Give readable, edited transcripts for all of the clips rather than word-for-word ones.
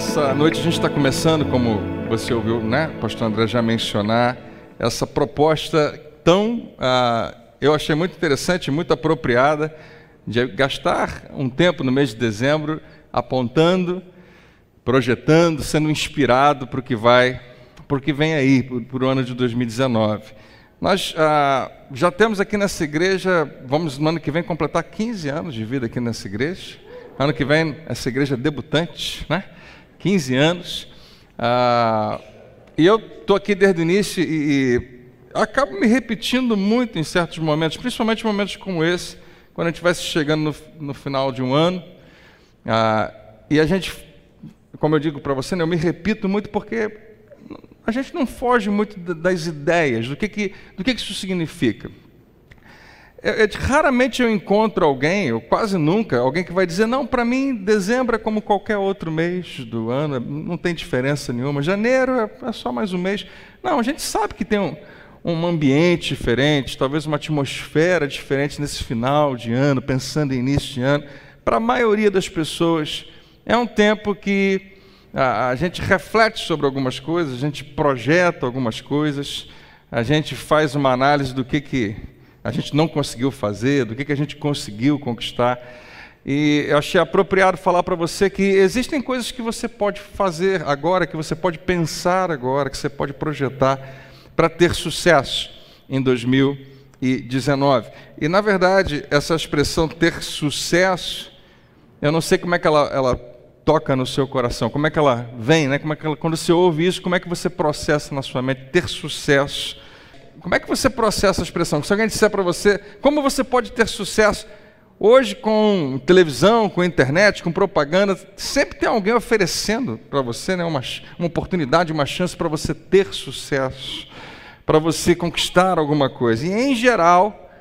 Essa noite a gente está começando, como você ouviu, né, o pastor André já mencionar, essa proposta tão, eu achei muito interessante, muito apropriada, de gastar um tempo no mês de dezembro apontando, projetando, sendo inspirado para o que vem aí, para o ano de 2019. Nós já temos aqui nessa igreja, vamos no ano que vem completar 15 anos de vida aqui nessa igreja. Ano que vem, essa igreja é debutante, né? 15 anos. E eu estou aqui desde o início e acabo me repetindo muito em certos momentos, principalmente momentos como esse, quando a gente vai chegando no final de um ano. E a gente, como eu digo para você, né, eu me repito muito porque a gente não foge muito das ideias, do que isso significa. Raramente eu encontro alguém, ou quase nunca, alguém que vai dizer, não, para mim dezembro é como qualquer outro mês do ano, não tem diferença nenhuma, janeiro é só mais um mês. Não, a gente sabe que tem um ambiente diferente, talvez uma atmosfera diferente nesse final de ano, pensando em início de ano. Para a maioria das pessoas, é um tempo que a gente reflete sobre algumas coisas, a gente projeta algumas coisas, a gente faz uma análise do que a gente não conseguiu fazer, do que a gente conseguiu conquistar. E eu achei apropriado falar para você que existem coisas que você pode fazer agora, que você pode pensar agora, que você pode projetar para ter sucesso em 2019. E, na verdade, essa expressão ter sucesso, eu não sei como é que ela toca no seu coração, como é que ela vem, né? Quando você ouve isso, como é que você processa na sua mente ter sucesso? Como é que você processa a expressão? Se alguém disser para você, como você pode ter sucesso? Hoje, com televisão, com internet, com propaganda, sempre tem alguém oferecendo para você, né, uma oportunidade, uma chance para você ter sucesso, para você conquistar alguma coisa. E, em geral,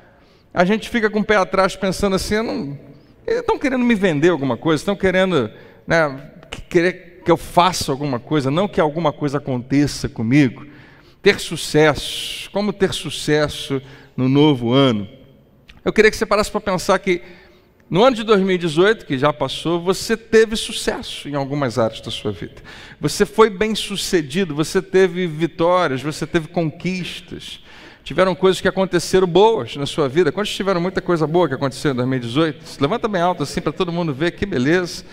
a gente fica com o pé atrás pensando assim, estão querendo me vender alguma coisa, estão querendo, né, querer que eu faça alguma coisa, não que alguma coisa aconteça comigo. Ter sucesso, como ter sucesso no novo ano. Eu queria que você parasse para pensar que no ano de 2018, que já passou, você teve sucesso em algumas áreas da sua vida. Você foi bem sucedido, você teve vitórias, você teve conquistas. Tiveram coisas que aconteceram boas na sua vida. Quantos tiveram muita coisa boa que aconteceu em 2018? Se levanta bem alto assim para todo mundo ver, que beleza.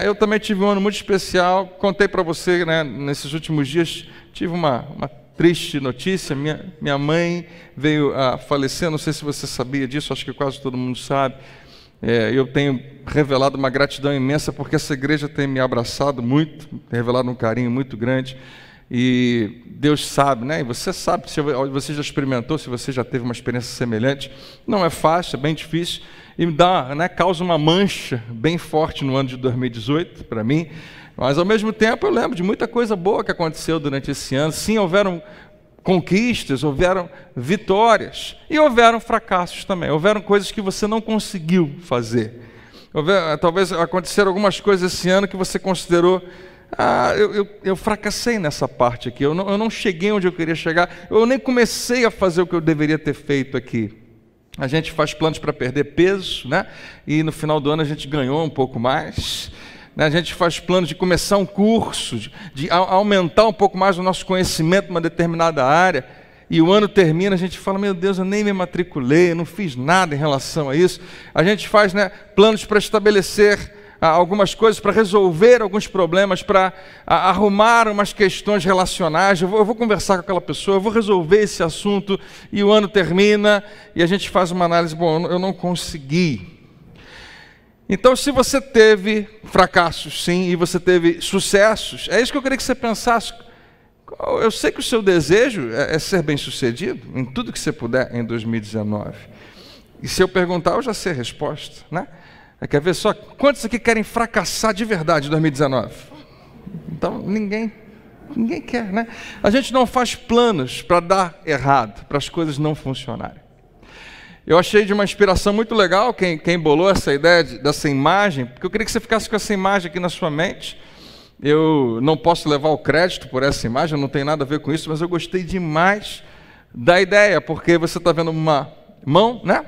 Eu também tive um ano muito especial. Contei para você, né, nesses últimos dias, tive uma triste notícia, minha mãe veio a falecer, não sei se você sabia disso, acho que quase todo mundo sabe. Eu tenho revelado uma gratidão imensa, porque essa igreja tem me abraçado muito, tem revelado um carinho muito grande, e Deus sabe, né? E você sabe, se você já experimentou, se você já teve uma experiência semelhante, não é fácil, é bem difícil, e causa uma mancha bem forte no ano de 2018, para mim. Mas, ao mesmo tempo, eu lembro de muita coisa boa que aconteceu durante esse ano. Sim, houveram conquistas, houveram vitórias e houveram fracassos também. Houveram coisas que você não conseguiu fazer. Talvez aconteceram algumas coisas esse ano que você considerou, eu fracassei nessa parte aqui, eu não cheguei onde eu queria chegar, eu nem comecei a fazer o que eu deveria ter feito aqui. A gente faz planos para perder peso, né? E no final do ano a gente ganhou um pouco mais. A gente faz planos de começar um curso, de aumentar um pouco mais o nosso conhecimento em uma determinada área, e o ano termina, a gente fala, meu Deus, eu nem me matriculei, eu não fiz nada em relação a isso. A gente faz, planos para estabelecer algumas coisas, para resolver alguns problemas, para arrumar umas questões relacionais. Eu vou conversar com aquela pessoa, eu vou resolver esse assunto, e o ano termina, e a gente faz uma análise, eu não consegui. Então, se você teve fracassos, sim, e você teve sucessos, é isso que eu queria que você pensasse. Eu sei que o seu desejo é ser bem-sucedido em tudo que você puder em 2019. E se eu perguntar, eu já sei a resposta, né? Quer ver só? Quantos aqui querem fracassar de verdade em 2019? Então, ninguém quer, né? A gente não faz planos para dar errado, para as coisas não funcionarem. Eu achei de uma inspiração muito legal quem bolou essa ideia dessa imagem, porque eu queria que você ficasse com essa imagem aqui na sua mente. Eu não posso levar o crédito por essa imagem, não tem nada a ver com isso, mas eu gostei demais da ideia, porque você está vendo uma mão, né?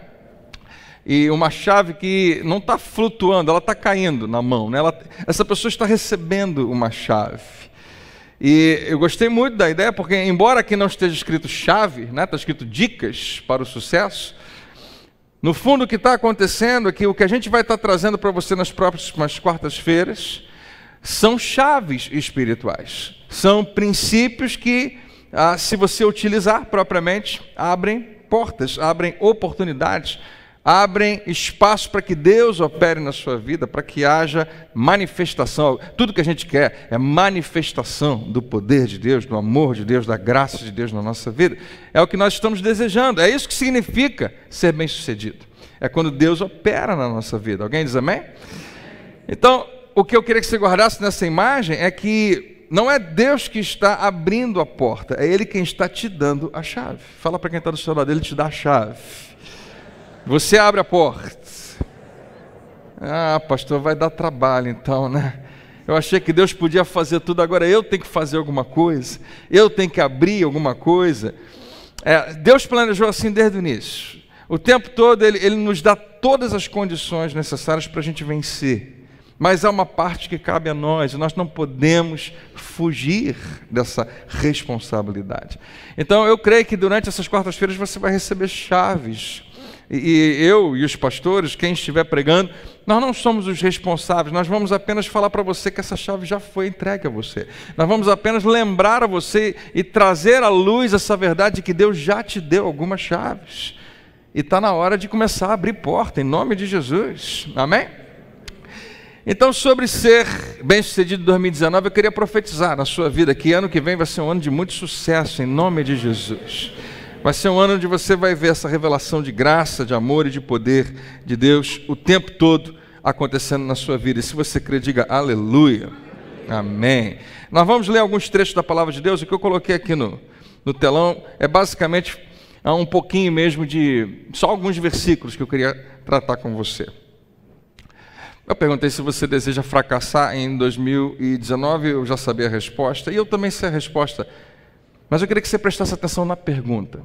e uma chave que não está flutuando, ela está caindo na mão, né? Essa pessoa está recebendo uma chave. E eu gostei muito da ideia, porque embora aqui não esteja escrito chave, né? Está escrito dicas para o sucesso, no fundo o que está acontecendo é que o que a gente vai estar trazendo para você nas próximas quartas-feiras são chaves espirituais, são princípios que, se você utilizar propriamente, abrem portas, abrem oportunidades, abrem espaço para que Deus opere na sua vida, para que haja manifestação. Tudo que a gente quer é manifestação do poder de Deus, do amor de Deus, da graça de Deus na nossa vida. É o que nós estamos desejando, é isso que significa ser bem-sucedido. É quando Deus opera na nossa vida. Alguém diz amém? Então, o que eu queria que você guardasse nessa imagem é que não é Deus que está abrindo a porta, é Ele quem está te dando a chave. Fala para quem está do seu lado, Ele te dá a chave. Você abre a porta. Ah, pastor, vai dar trabalho então, né? Eu achei que Deus podia fazer tudo, agora eu tenho que fazer alguma coisa, eu tenho que abrir alguma coisa. Deus planejou assim desde o início. O tempo todo Ele nos dá todas as condições necessárias para a gente vencer. Mas há uma parte que cabe a nós, e nós não podemos fugir dessa responsabilidade. Então eu creio que durante essas quartas-feiras você vai receber chaves. E eu e os pastores, quem estiver pregando, nós não somos os responsáveis, nós vamos apenas falar para você que essa chave já foi entregue a você. Nós vamos apenas lembrar a você e trazer à luz essa verdade de que Deus já te deu algumas chaves. E está na hora de começar a abrir porta, em nome de Jesus. Amém? Então, sobre ser bem-sucedido em 2019, eu queria profetizar na sua vida que ano que vem vai ser um ano de muito sucesso, em nome de Jesus. Vai ser um ano onde você vai ver essa revelação de graça, de amor e de poder de Deus o tempo todo acontecendo na sua vida. E se você crê, diga aleluia. Amém. Nós vamos ler alguns trechos da palavra de Deus. O que eu coloquei aqui no telão é basicamente um pouquinho mesmo de... só alguns versículos que eu queria tratar com você. Eu perguntei se você deseja fracassar em 2019, eu já sabia a resposta, e eu também sei a resposta. Mas eu queria que você prestasse atenção na pergunta.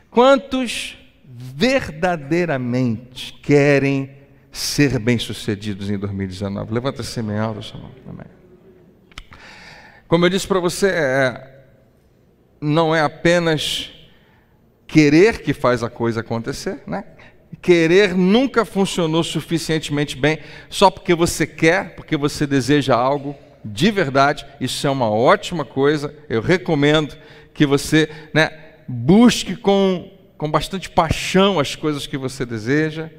Quantos verdadeiramente querem ser bem-sucedidos em 2019? Levanta assim bem alto, sua mão. Amém. Como eu disse para você, não é apenas querer que faz a coisa acontecer, né? Querer nunca funcionou suficientemente bem só porque você quer, porque você deseja algo. De verdade, isso é uma ótima coisa. Eu recomendo que você, busque com bastante paixão as coisas que você deseja.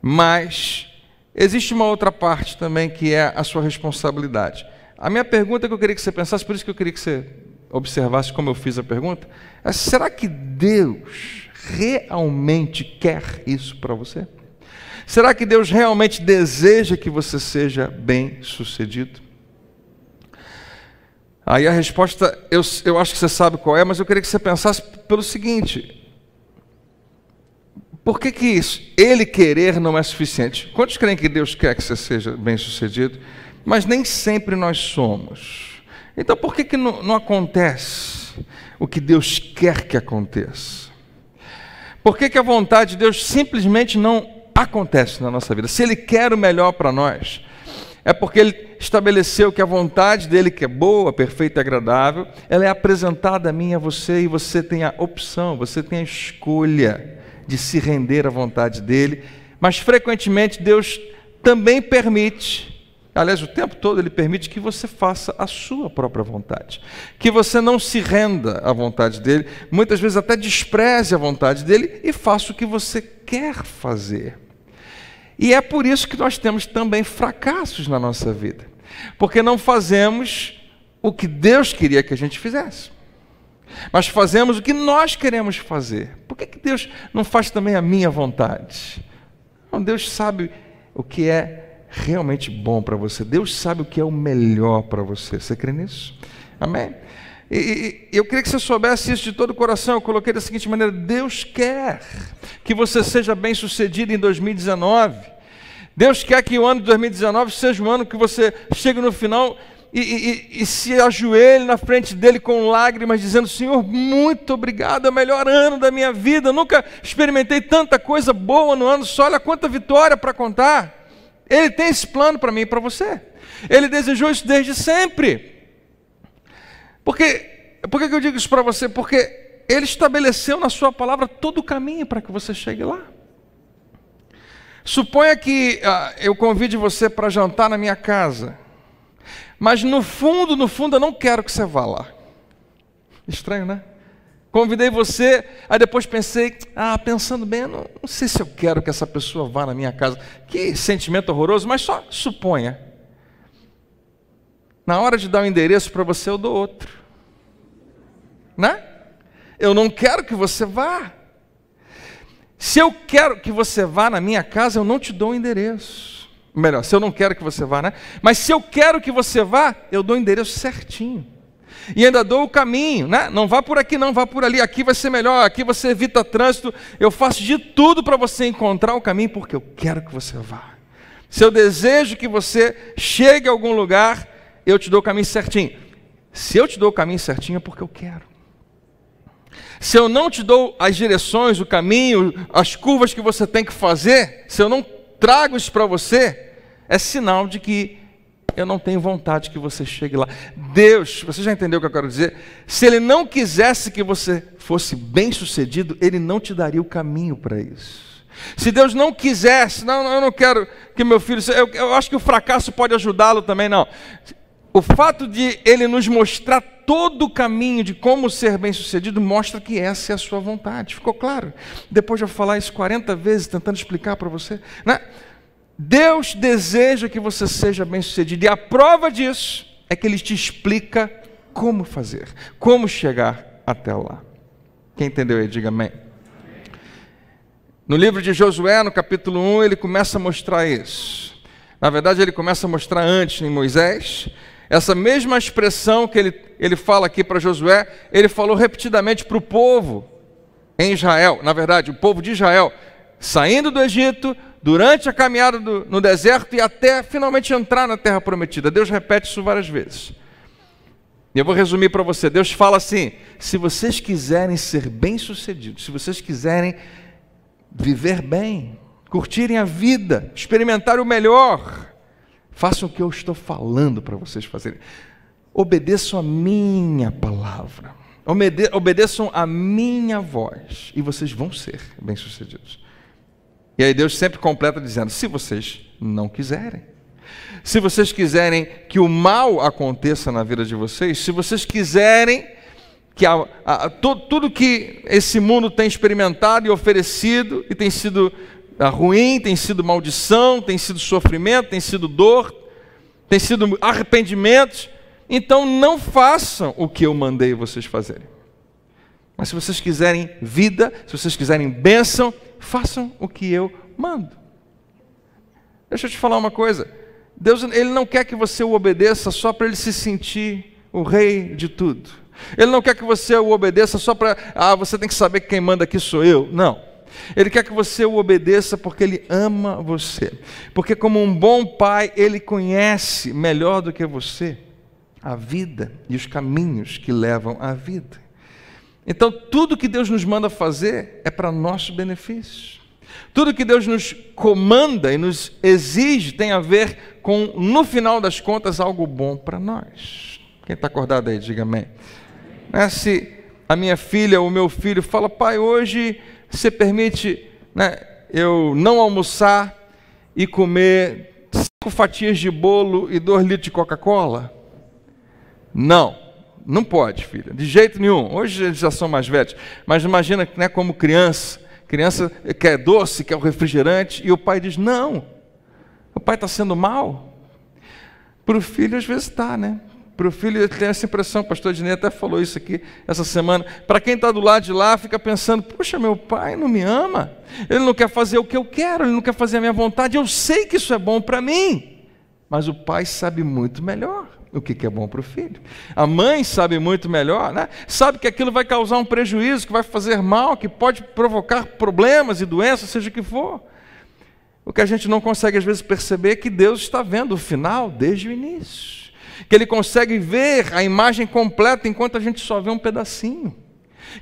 Mas existe uma outra parte também que é a sua responsabilidade. A minha pergunta que eu queria que você pensasse, por isso que eu queria que você observasse como eu fiz a pergunta, é: será que Deus realmente quer isso para você? Será que Deus realmente deseja que você seja bem-sucedido? Aí a resposta, eu acho que você sabe qual é, mas eu queria que você pensasse pelo seguinte: por que Ele querer não é suficiente? Quantos creem que Deus quer que você seja bem-sucedido? Mas nem sempre nós somos. Então por que não acontece o que Deus quer que aconteça? Por que a vontade de Deus simplesmente não acontece na nossa vida? Se Ele quer o melhor para nós, é porque Ele estabeleceu que a vontade dEle, que é boa, perfeita e agradável, ela é apresentada a mim e a você, e você tem a opção, você tem a escolha de se render à vontade dEle. Mas frequentemente Deus também permite, aliás, o tempo todo Ele permite que você faça a sua própria vontade, que você não se renda à vontade dEle, muitas vezes até despreze a vontade dEle e faça o que você quer fazer. E é por isso que nós temos também fracassos na nossa vida, porque não fazemos o que Deus queria que a gente fizesse, mas fazemos o que nós queremos fazer. Por que Deus não faz também a minha vontade? Não, Deus sabe o que é realmente bom para você, Deus sabe o que é o melhor para você. Você crê nisso? Amém? E eu queria que você soubesse isso de todo o coração. Eu coloquei da seguinte maneira: Deus quer que você seja bem-sucedido em 2019. Deus quer que o ano de 2019 seja um ano que você chegue no final e se ajoelhe na frente dele com lágrimas, dizendo: Senhor, muito obrigado, é o melhor ano da minha vida, eu nunca experimentei tanta coisa boa no ano só, olha quanta vitória para contar. Ele tem esse plano para mim e para você. Ele desejou isso desde sempre. Por que eu digo isso para você? Porque Ele estabeleceu na sua palavra todo o caminho para que você chegue lá. Suponha que eu convide você para jantar na minha casa, mas no fundo eu não quero que você vá lá. Estranho, né? Convidei você, aí depois pensei, pensando bem, eu não sei se eu quero que essa pessoa vá na minha casa. Que sentimento horroroso, mas só suponha. Na hora de dar um endereço para você, eu dou outro. Né? Eu não quero que você vá. Se eu quero que você vá na minha casa, eu não te dou o endereço. Melhor, se eu não quero que você vá, né? Mas se eu quero que você vá, eu dou o endereço certinho. E ainda dou o caminho, né? Não vá por aqui, não vá por ali. Aqui vai ser melhor, aqui você evita trânsito. Eu faço de tudo para você encontrar o caminho, porque eu quero que você vá. Se eu desejo que você chegue a algum lugar, eu te dou o caminho certinho. Se eu te dou o caminho certinho, é porque eu quero. Se eu não te dou as direções, o caminho, as curvas que você tem que fazer, se eu não trago isso para você, é sinal de que eu não tenho vontade que você chegue lá. Deus, você já entendeu o que eu quero dizer? Se Ele não quisesse que você fosse bem-sucedido, Ele não te daria o caminho para isso. Se Deus não quisesse, não, eu não quero que meu filho... Eu acho que o fracasso pode ajudá-lo também, não. O fato de Ele nos mostrar todo o caminho de como ser bem-sucedido mostra que essa é a sua vontade. Ficou claro? Depois de eu falar isso 40 vezes, tentando explicar para você, né? Deus deseja que você seja bem-sucedido, e a prova disso é que Ele te explica como fazer, como chegar até lá. Quem entendeu aí, diga amém. No livro de Josué, no capítulo 1, ele começa a mostrar isso. Na verdade, ele começa a mostrar antes em Moisés. Essa mesma expressão que ele fala aqui para Josué, ele falou repetidamente para o povo em Israel. Na verdade, o povo de Israel, saindo do Egito, durante a caminhada no deserto e até finalmente entrar na terra prometida. Deus repete isso várias vezes. E eu vou resumir para você. Deus fala assim: se vocês quiserem ser bem-sucedidos, se vocês quiserem viver bem, curtirem a vida, experimentar o melhor, façam o que eu estou falando para vocês fazerem. Obedeçam a minha palavra. Obedeçam a minha voz. E vocês vão ser bem-sucedidos. E aí Deus sempre completa dizendo: se vocês não quiserem. Se vocês quiserem que o mal aconteça na vida de vocês, se vocês quiserem que tudo que esse mundo tem experimentado e oferecido, e tem sido ruim, tem sido maldição, tem sido sofrimento, tem sido dor, tem sido arrependimentos, então não façam o que eu mandei vocês fazerem. Mas se vocês quiserem vida, se vocês quiserem bênção, façam o que eu mando. Deixa eu te falar uma coisa. Deus, Ele não quer que você o obedeça só para Ele se sentir o rei de tudo. Ele não quer que você o obedeça só para... você tem que saber que quem manda aqui sou eu. Não. Ele quer que você o obedeça porque Ele ama você. Porque como um bom pai, Ele conhece melhor do que você a vida e os caminhos que levam à vida. Então, tudo que Deus nos manda fazer é para nosso benefício. Tudo que Deus nos comanda e nos exige tem a ver com, no final das contas, algo bom para nós. Quem está acordado aí, diga amém. Se a minha filha ou o meu filho fala: pai, hoje você permite, eu não almoçar e comer 5 fatias de bolo e 2 litros de Coca-Cola? Não pode, filha, de jeito nenhum. Hoje eles já são mais velhos, mas imagina, como criança quer doce, quer o refrigerante, e o pai diz: não, o pai está sendo mal. Para o filho às vezes está, Para o filho ele tem essa impressão, o pastor Ednei até falou isso aqui essa semana. Para quem está do lado de lá, fica pensando: puxa, meu pai não me ama, ele não quer fazer o que eu quero, ele não quer fazer a minha vontade, eu sei que isso é bom para mim. Mas o pai sabe muito melhor o que é bom para o filho. A mãe sabe muito melhor, sabe que aquilo vai causar um prejuízo, que vai fazer mal, que pode provocar problemas e doenças, seja o que for. O que a gente não consegue às vezes perceber é que Deus está vendo o final desde o início. que Ele consegue ver a imagem completa enquanto a gente só vê um pedacinho.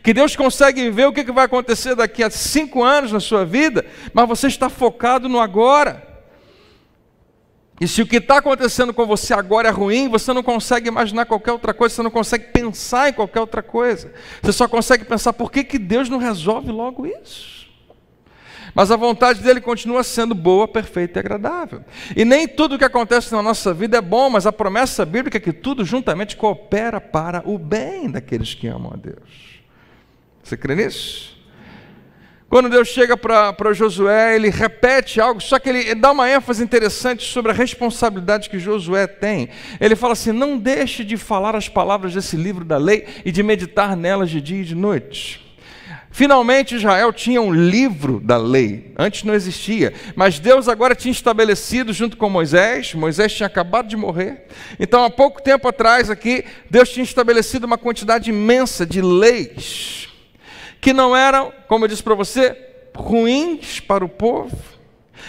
Que Deus consegue ver o que vai acontecer daqui a 5 anos na sua vida, mas você está focado no agora. E se o que está acontecendo com você agora é ruim, você não consegue imaginar qualquer outra coisa, você não consegue pensar em qualquer outra coisa. Você só consegue pensar, por que Deus não resolve logo isso? Mas a vontade dele continua sendo boa, perfeita e agradável. E nem tudo o que acontece na nossa vida é bom, mas a promessa bíblica é que tudo juntamente coopera para o bem daqueles que amam a Deus. Você crê nisso? Quando Deus chega para Josué, ele repete algo, só que ele dá uma ênfase interessante sobre a responsabilidade que Josué tem. Ele fala assim, não deixe de falar as palavras desse livro da lei e de meditar nelas de dia e de noite. Finalmente Israel tinha um livro da lei, antes não existia, mas Deus agora tinha estabelecido junto com Moisés tinha acabado de morrer, então há pouco tempo atrás aqui, Deus tinha estabelecido uma quantidade imensa de leis, que não eram, como eu disse para você, ruins para o povo.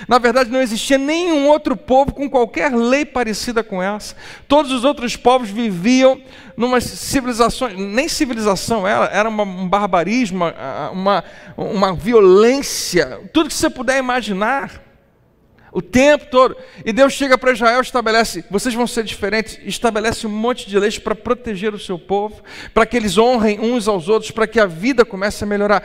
Na verdade, não existia nenhum outro povo com qualquer lei parecida com essa. Todos os outros povos viviam numa civilização, nem civilização era um barbarismo, uma violência, tudo que você puder imaginar, o tempo todo. E Deus chega para Israel e estabelece, vocês vão ser diferentes, estabelece um monte de leis para proteger o seu povo, para que eles honrem uns aos outros, para que a vida comece a melhorar.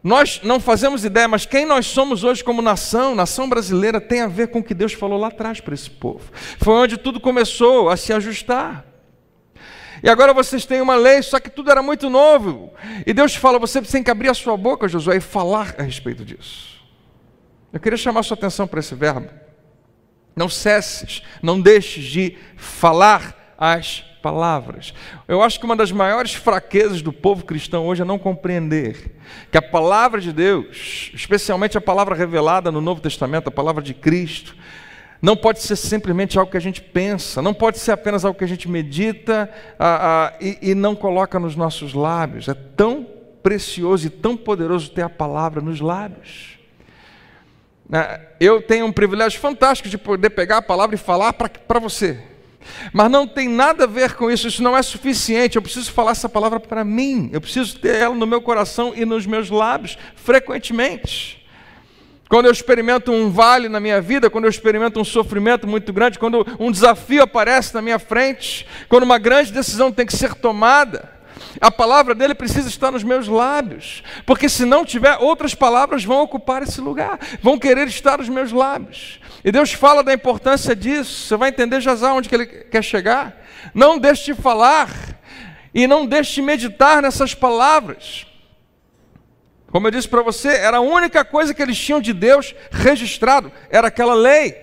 Nós não fazemos ideia, mas quem nós somos hoje como nação brasileira, tem a ver com o que Deus falou lá atrás para esse povo. Foi onde tudo começou a se ajustar. E agora vocês têm uma lei, só que tudo era muito novo. E Deus fala, você tem que abrir a sua boca, Josué, e falar a respeito disso. Eu queria chamar a sua atenção para esse verbo. Não cesses, não deixes de falar as palavras. Eu acho que uma das maiores fraquezas do povo cristão hoje é não compreender que a palavra de Deus, especialmente a palavra revelada no Novo Testamento, a palavra de Cristo, não pode ser simplesmente algo que a gente pensa, não pode ser apenas algo que a gente medita e não coloca nos nossos lábios. É tão precioso e tão poderoso ter a palavra nos lábios. Eu tenho um privilégio fantástico de poder pegar a palavra e falar para você. Mas não tem nada a ver com isso, isso não é suficiente. Eu preciso falar essa palavra para mim, eu preciso ter ela no meu coração e nos meus lábios frequentemente. Quando eu experimento um vale na minha vida, quando eu experimento um sofrimento muito grande, quando um desafio aparece na minha frente, quando uma grande decisão tem que ser tomada, a palavra dele precisa estar nos meus lábios, porque se não tiver, outras palavras vão ocupar esse lugar, vão querer estar nos meus lábios. E Deus fala da importância disso. Você vai entender já onde que Ele quer chegar. Não deixe de falar e não deixe de meditar nessas palavras. Como eu disse para você, era a única coisa que eles tinham de Deus registrado, era aquela lei.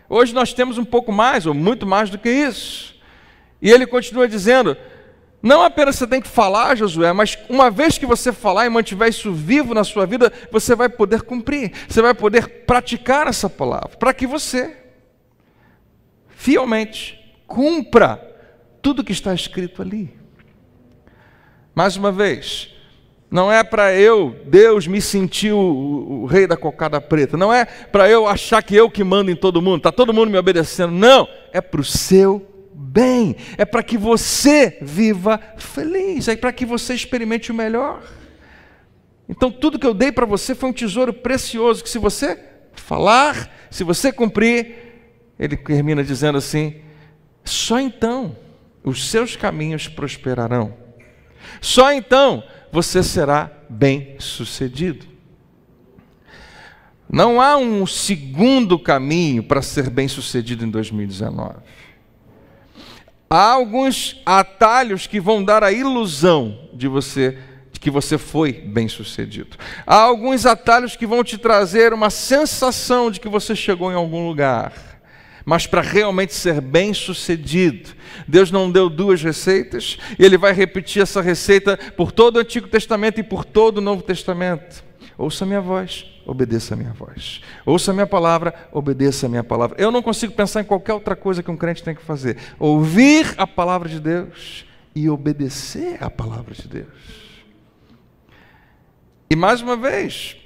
Hoje nós temos um pouco mais, ou muito mais do que isso. E ele continua dizendo, não apenas você tem que falar, Josué, mas uma vez que você falar e mantiver isso vivo na sua vida, você vai poder cumprir, você vai poder praticar essa palavra, para que você, fielmente, cumpra tudo que está escrito ali. Mais uma vez, não é para Deus, me sentir o rei da cocada preta, não é para eu achar que eu que mando em todo mundo, está todo mundo me obedecendo, não, é para o seu bem, é para que você viva feliz, é para que você experimente o melhor. Então tudo que eu dei para você foi um tesouro precioso, que se você falar, se você cumprir, ele termina dizendo assim, só então os seus caminhos prosperarão, só então você será bem-sucedido. Não há um segundo caminho para ser bem-sucedido em 2019. Há alguns atalhos que vão dar a ilusão de que você foi bem-sucedido. Há alguns atalhos que vão te trazer uma sensação de que você chegou em algum lugar. Mas para realmente ser bem-sucedido, Deus não deu 2 receitas, e Ele vai repetir essa receita por todo o Antigo Testamento e por todo o Novo Testamento. Ouça a minha voz, obedeça a minha voz. Ouça a minha palavra, obedeça a minha palavra. Eu não consigo pensar em qualquer outra coisa que um crente tem que fazer. Ouvir a palavra de Deus e obedecer a palavra de Deus. E mais uma vez,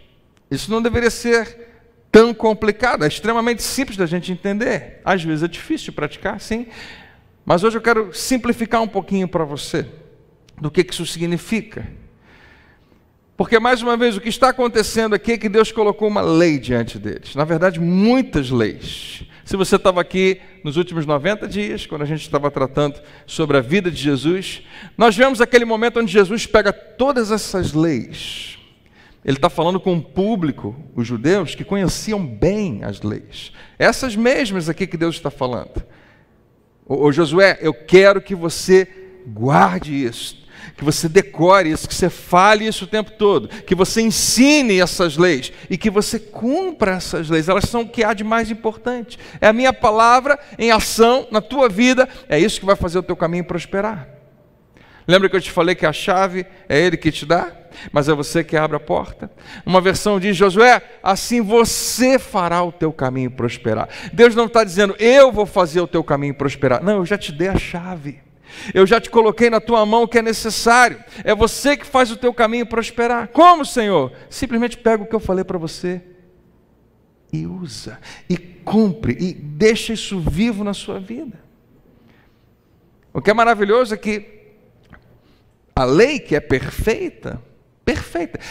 isso não deveria ser tão complicado, é extremamente simples da gente entender. Às vezes é difícil de praticar, sim. Mas hoje eu quero simplificar um pouquinho para você do que isso significa. Porque, mais uma vez, o que está acontecendo aqui é que Deus colocou uma lei diante deles. Na verdade, muitas leis. Se você estava aqui nos últimos 90 dias, quando a gente estava tratando sobre a vida de Jesus, nós vemos aquele momento onde Jesus pega todas essas leis. Ele está falando com um público, os judeus, que conheciam bem as leis. Essas mesmas aqui que Deus está falando. Ô Josué, eu quero que você guarde isso, que você decore isso, que você fale isso o tempo todo, que você ensine essas leis e que você cumpra essas leis. Elas são o que há de mais importante. É a minha palavra em ação na tua vida, é isso que vai fazer o teu caminho prosperar. Lembra que eu te falei que a chave é Ele que te dá, mas é você que abre a porta? Uma versão diz, Josué, assim você fará o teu caminho prosperar. Deus não está dizendo, eu vou fazer o teu caminho prosperar. Não, eu já te dei a chave. Eu já te coloquei na tua mão o que é necessário. É você que faz o teu caminho prosperar. Como, Senhor? Simplesmente pega o que eu falei para você e usa, e cumpre, e deixa isso vivo na sua vida. O que é maravilhoso é que a lei que é perfeita,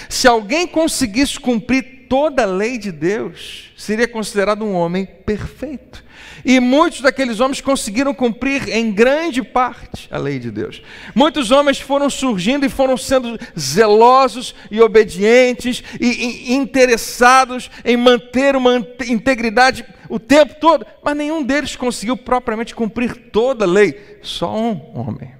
se alguém conseguisse cumprir toda a lei de Deus, seria considerado um homem perfeito. E muitos daqueles homens conseguiram cumprir em grande parte a lei de Deus. Muitos homens foram surgindo e foram sendo zelosos e obedientes e interessados em manter uma integridade o tempo todo, mas nenhum deles conseguiu propriamente cumprir toda a lei, só um homem.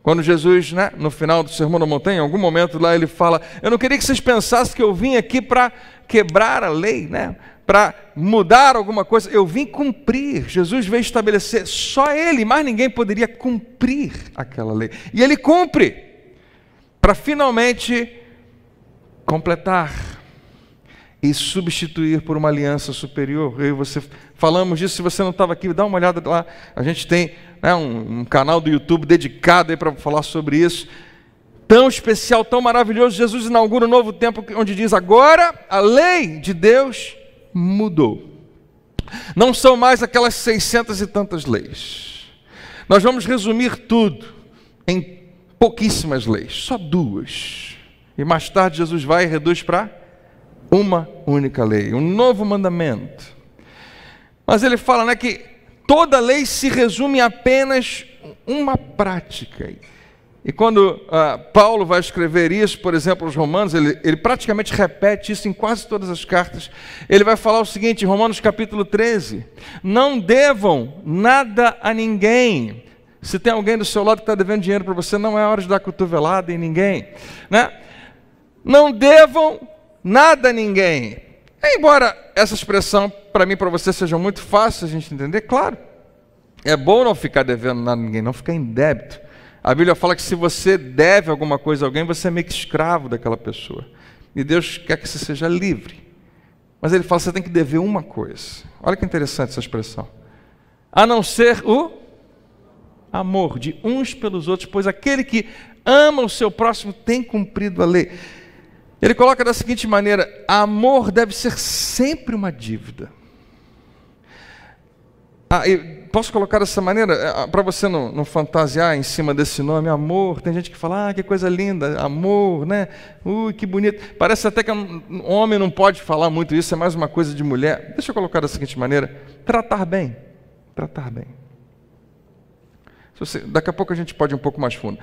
Quando Jesus, no final do Sermão da Montanha, em algum momento lá ele fala, eu não queria que vocês pensassem que eu vim aqui para quebrar a lei, para mudar alguma coisa, eu vim cumprir. Jesus veio estabelecer, só Ele, mais ninguém poderia cumprir aquela lei. E Ele cumpre, para finalmente completar e substituir por uma aliança superior. Eu e você falamos disso, se você não estava aqui, dá uma olhada lá, a gente tem um canal do YouTube dedicado para falar sobre isso, tão especial, tão maravilhoso. Jesus inaugura um novo tempo, onde diz, agora a lei de Deus mudou. Não são mais aquelas 600 e tantas leis. Nós vamos resumir tudo em pouquíssimas leis, só 2. E mais tarde Jesus vai e reduz para uma única lei, um novo mandamento. Mas ele fala que toda lei se resume em apenas uma prática. E quando Paulo vai escrever isso, por exemplo, aos Romanos, ele praticamente repete isso em quase todas as cartas. Ele vai falar o seguinte, em Romanos capítulo 13, não devam nada a ninguém. Se tem alguém do seu lado que está devendo dinheiro para você, não é hora de dar cotovelada em ninguém. Não devam nada a ninguém. Embora essa expressão, para mim e para você, seja muito fácil a gente entender, claro. É bom não ficar devendo nada a ninguém, não ficar em débito. A Bíblia fala que se você deve alguma coisa a alguém, você é meio que escravo daquela pessoa. E Deus quer que você seja livre. Mas Ele fala que você tem que dever uma coisa. Olha que interessante essa expressão. A não ser o amor de uns pelos outros, pois aquele que ama o seu próximo tem cumprido a lei. Ele coloca da seguinte maneira, amor deve ser sempre uma dívida. Posso colocar dessa maneira, para você não fantasiar em cima desse nome, amor. Tem gente que fala, que coisa linda, amor, que bonito. Parece até que um homem não pode falar muito isso, é mais uma coisa de mulher. Deixa eu colocar da seguinte maneira, tratar bem. Daqui a pouco a gente pode ir um pouco mais fundo.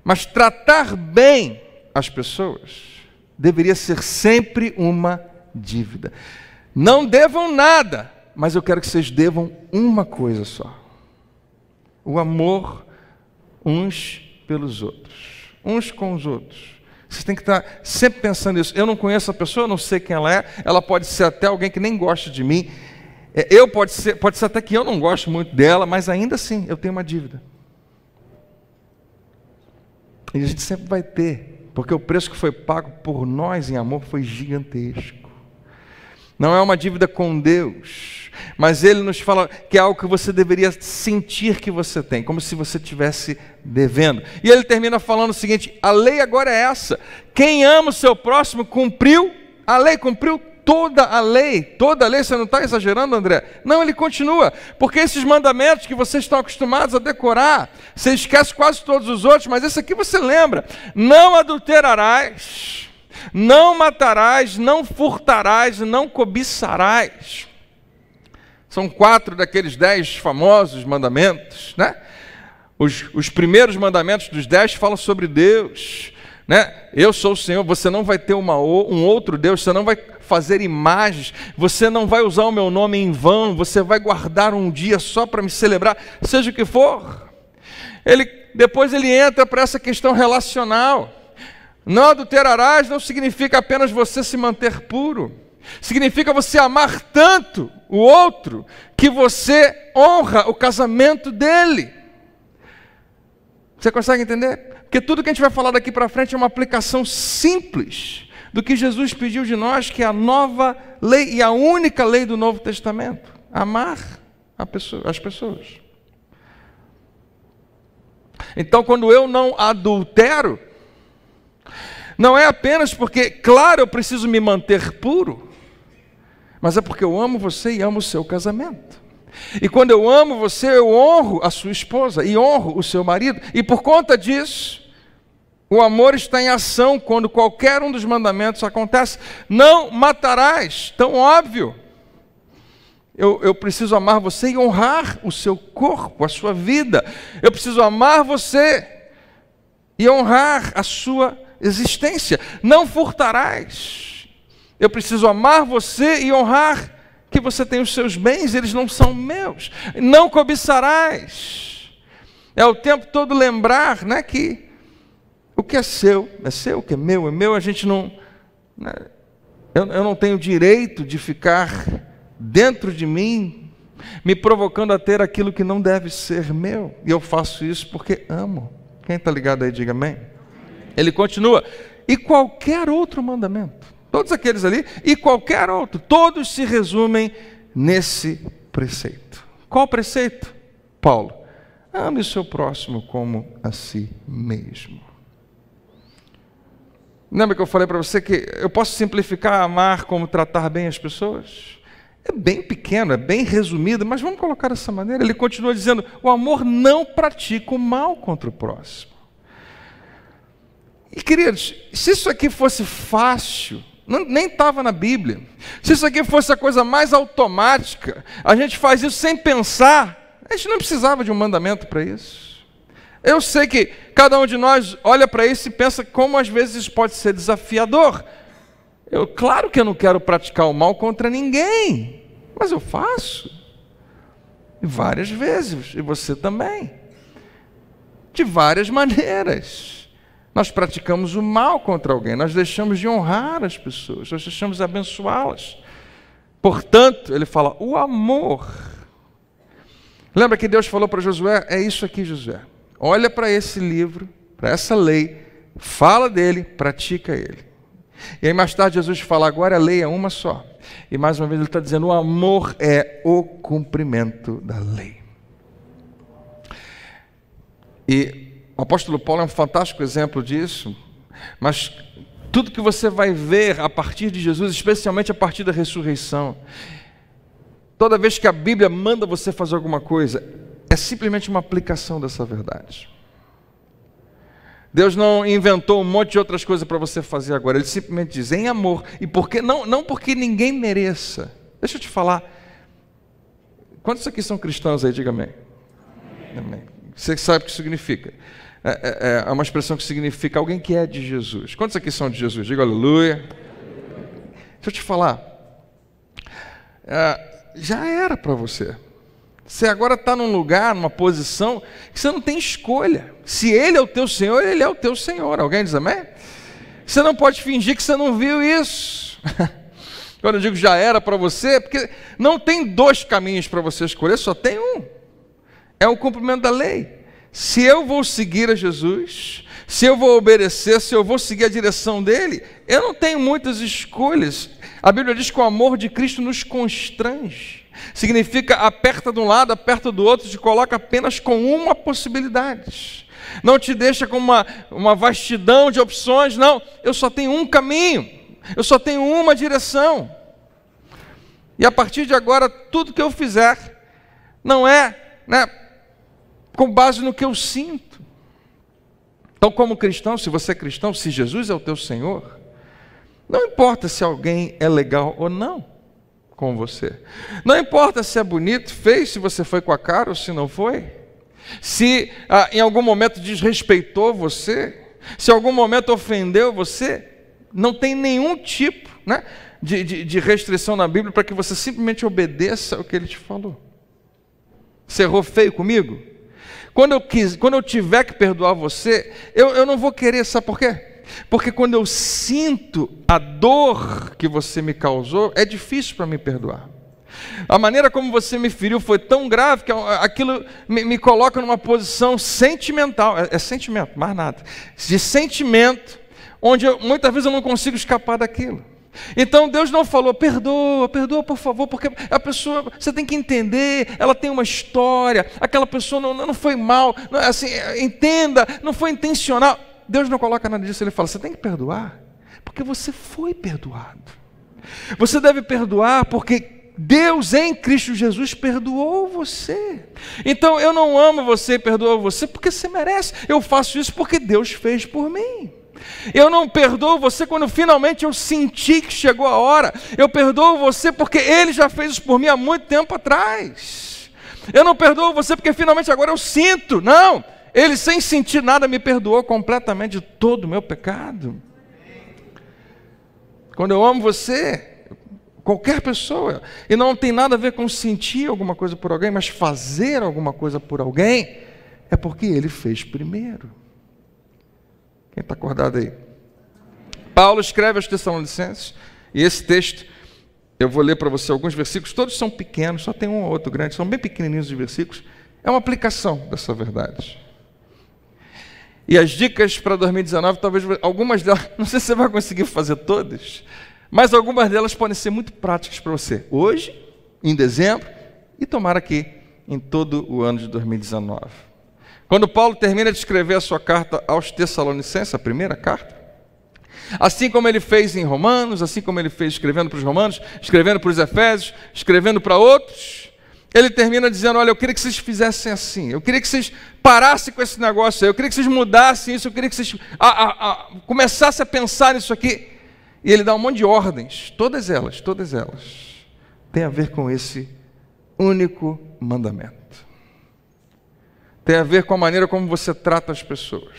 Mas tratar bem as pessoas deveria ser sempre uma dívida. Não devam nada, mas eu quero que vocês devam uma coisa só. O amor uns pelos outros, uns com os outros. Vocês têm que estar sempre pensando nisso. Eu não conheço a pessoa, eu não sei quem ela pode ser até alguém que nem gosta de mim. Pode ser até que eu não gosto muito dela, mas ainda assim eu tenho uma dívida. E a gente sempre vai ter. Porque o preço que foi pago por nós em amor foi gigantesco. Não é uma dívida com Deus, mas Ele nos fala que é algo que você deveria sentir que você tem, como se você estivesse devendo. E Ele termina falando o seguinte, a lei agora é essa, quem ama o seu próximo cumpriu a lei, cumpriu toda a lei, você não está exagerando, André? Não, ele continua, porque esses mandamentos que vocês estão acostumados a decorar, você esquece quase todos os outros, mas esse aqui você lembra: não adulterarás, não matarás, não furtarás, não cobiçarás. São 4 daqueles 10 famosos mandamentos, né? Os primeiros mandamentos dos 10 falam sobre Deus, né? Eu sou o Senhor, você não vai ter um outro Deus, você não vai fazer imagens, você não vai usar o meu nome em vão, você vai guardar um dia só para me celebrar, seja o que for. Depois ele entra para essa questão relacional. Não adulterarás não significa apenas você se manter puro, significa você amar tanto o outro que você honra o casamento dele. Você consegue entender? Porque tudo que a gente vai falar daqui para frente é uma aplicação simples do que Jesus pediu de nós, que é a nova lei e a única lei do Novo Testamento: amar as pessoas. Então, quando eu não adultero, não é apenas porque, claro, eu preciso me manter puro, mas é porque eu amo você e amo o seu casamento. E quando eu amo você, eu honro a sua esposa e honro o seu marido. E por conta disso, o amor está em ação quando qualquer um dos mandamentos acontece. Não matarás, tão óbvio. Eu preciso amar você e honrar o seu corpo, a sua vida. Eu preciso amar você e honrar a sua existência. Não furtarás. Eu preciso amar você e honrar que você tem os seus bens, eles não são meus. Não cobiçarás. É o tempo todo lembrar, né, que o que é seu, o que é meu. A gente não... Né, eu não tenho direito de ficar dentro de mim, me provocando a ter aquilo que não deve ser meu. E eu faço isso porque amo. Quem está ligado aí, diga amém. Ele continua: e qualquer outro mandamento, todos aqueles ali, e qualquer outro, todos se resumem nesse preceito. Qual preceito? Paulo: ame o seu próximo como a si mesmo. Lembra que eu falei para você que eu posso simplificar amar como tratar bem as pessoas? É bem pequeno, é bem resumido, mas vamos colocar dessa maneira. Ele continua dizendo: o amor não pratica o mal contra o próximo. E queridos, se isso aqui fosse fácil, nem estava na Bíblia. Se isso aqui fosse a coisa mais automática, a gente faz isso sem pensar, a gente não precisava de um mandamento para isso. Eu sei que cada um de nós olha para isso e pensa como às vezes isso pode ser desafiador. Claro que eu não quero praticar o mal contra ninguém, mas eu faço. E várias vezes, e você também. De várias maneiras. Nós praticamos o mal contra alguém, nós deixamos de honrar as pessoas, nós deixamos de abençoá-las. Portanto, ele fala, o amor. Lembra que Deus falou para Josué? É isso aqui, Josué. Olha para esse livro, para essa lei, fala dele, pratica ele. E aí mais tarde Jesus fala, agora a lei é uma só. E mais uma vez ele está dizendo, o amor é o cumprimento da lei. E o apóstolo Paulo é um fantástico exemplo disso, mas tudo que você vai ver a partir de Jesus, especialmente a partir da ressurreição, toda vez que a Bíblia manda você fazer alguma coisa, é simplesmente uma aplicação dessa verdade. Deus não inventou um monte de outras coisas para você fazer agora, Ele simplesmente diz, em amor, e porque, não porque ninguém mereça. Deixa eu te falar, quantos aqui são cristãos aí? Diga amém. Amém. Você sabe o que significa. É uma expressão que significa alguém que é de Jesus. Quantos aqui são de Jesus? Diga aleluia. Deixa eu te falar. Já era para você. Você agora está num lugar, numa posição que você não tem escolha. Se Ele é o teu Senhor, Ele é o teu Senhor. Alguém diz amém? Você não pode fingir que você não viu isso. Quando eu digo já era para você, porque não tem dois caminhos para você escolher, só tem um. É o cumprimento da lei. Se eu vou seguir a Jesus, se eu vou obedecer, se eu vou seguir a direção dele, eu não tenho muitas escolhas. A Bíblia diz que o amor de Cristo nos constrange. Significa aperta de um lado, aperta do outro, te coloca apenas com uma possibilidade. Não te deixa com uma vastidão de opções, não. Eu só tenho um caminho, eu só tenho uma direção. E a partir de agora, tudo que eu fizer não é, com base no que eu sinto. Então, como cristão, se você é cristão, se Jesus é o teu Senhor, não importa se alguém é legal ou não com você. Não importa se é bonito, feio, se você foi com a cara ou se não foi. Se em algum momento desrespeitou você, se em algum momento ofendeu você, não tem nenhum tipo de restrição na Bíblia para que você simplesmente obedeça o que ele te falou. Você errou feio comigo? Quando eu tiver que perdoar você, eu não vou querer, sabe por quê? Porque quando eu sinto a dor que você me causou, é difícil para me perdoar. A maneira como você me feriu foi tão grave que aquilo me coloca numa posição sentimental, é sentimento, mais nada, de sentimento, onde muitas vezes eu não consigo escapar daquilo. Então Deus não falou, perdoa por favor, porque a pessoa, você tem que entender, ela tem uma história, aquela pessoa não foi mal, entenda, não foi intencional. Deus não coloca nada disso, ele fala, você tem que perdoar, porque você foi perdoado. Você deve perdoar porque Deus em Cristo Jesus perdoou você. Então eu não amo você e perdoo você porque você merece, eu faço isso porque Deus fez por mim. Eu não perdoo você quando finalmente eu senti que chegou a hora. Eu perdoo você porque Ele já fez isso por mim há muito tempo atrás. Eu não perdoo você porque finalmente agora eu sinto. Não, Ele sem sentir nada me perdoou completamente de todo o meu pecado. Quando eu amo você, qualquer pessoa, e não tem nada a ver com sentir alguma coisa por alguém, mas fazer alguma coisa por alguém, é porque Ele fez primeiro. Quem está acordado aí? Paulo escreve aos Tessalonicenses, e esse texto, eu vou ler para você alguns versículos, todos são pequenos, só tem um ou outro grande, são bem pequenininhos os versículos, é uma aplicação dessa verdade. E as dicas para 2019, talvez algumas delas, não sei se você vai conseguir fazer todas, mas algumas delas podem ser muito práticas para você, hoje, em dezembro, e tomara aqui em todo o ano de 2019. Quando Paulo termina de escrever a sua carta aos Tessalonicenses, a primeira carta, assim como ele fez em Romanos, assim como ele fez escrevendo para os Romanos, escrevendo para os Efésios, escrevendo para outros, ele termina dizendo, olha, eu queria que vocês fizessem assim, eu queria que vocês parassem com esse negócio aí, eu queria que vocês mudassem isso, eu queria que vocês começassem a pensar nisso aqui. E ele dá um monte de ordens, todas elas têm a ver com esse único mandamento. Tem a ver com a maneira como você trata as pessoas,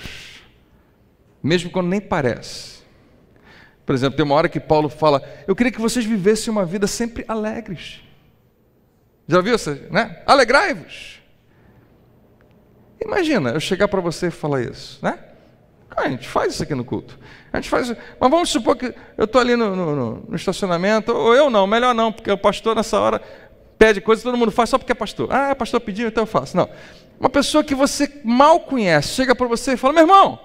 mesmo quando nem parece. Por exemplo, tem uma hora que Paulo fala, eu queria que vocês vivessem uma vida sempre alegres. Já viu, Alegrai-vos. Imagina, eu chegar para você e falar isso, A gente faz isso aqui no culto. A gente faz, mas vamos supor que eu estou ali no estacionamento, ou eu não, melhor não, porque o pastor nessa hora pede coisa, todo mundo faz só porque é pastor. Ah, o pastor pediu, então eu faço. Não. Uma pessoa que você mal conhece, chega para você e fala, meu irmão,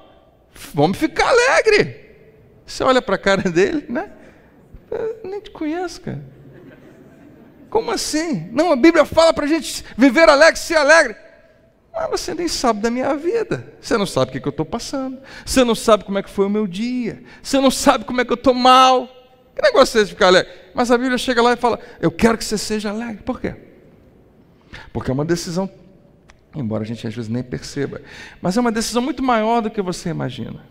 vamos ficar alegre. Você olha para a cara dele, Eu nem te conheço, cara. Como assim? Não, a Bíblia fala para a gente viver alegre, ser alegre. Mas você nem sabe da minha vida. Você não sabe o que eu estou passando. Você não sabe como é que foi o meu dia. Você não sabe como é que eu estou mal. Que negócio é esse de ficar alegre? Mas a Bíblia chega lá e fala, eu quero que você seja alegre. Por quê? Porque é uma decisão, embora a gente às vezes nem perceba, mas é uma decisão muito maior do que você imagina.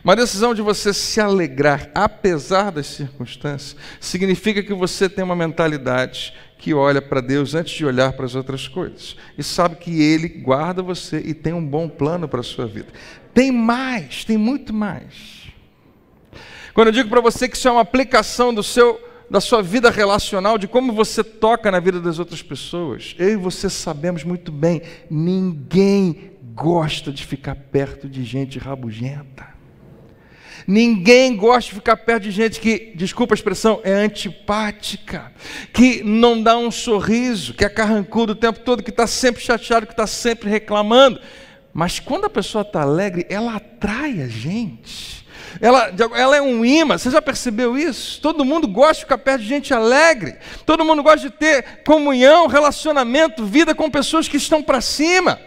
Uma decisão de você se alegrar, apesar das circunstâncias, significa que você tem uma mentalidade que olha para Deus antes de olhar para as outras coisas. E sabe que Ele guarda você e tem um bom plano para a sua vida. Tem mais, tem muito mais. Quando eu digo para você que isso é uma aplicação da sua vida relacional, de como você toca na vida das outras pessoas, eu e você sabemos muito bem, ninguém gosta de ficar perto de gente rabugenta. Ninguém gosta de ficar perto de gente que, desculpa a expressão, é antipática, que não dá um sorriso, que é carrancudo o tempo todo, que está sempre chateado, que está sempre reclamando. Mas quando a pessoa está alegre, ela atrai a gente. Ela é um imã, você já percebeu isso? Todo mundo gosta de ficar perto de gente alegre. Todo mundo gosta de ter comunhão, relacionamento, vida com pessoas que estão para cima.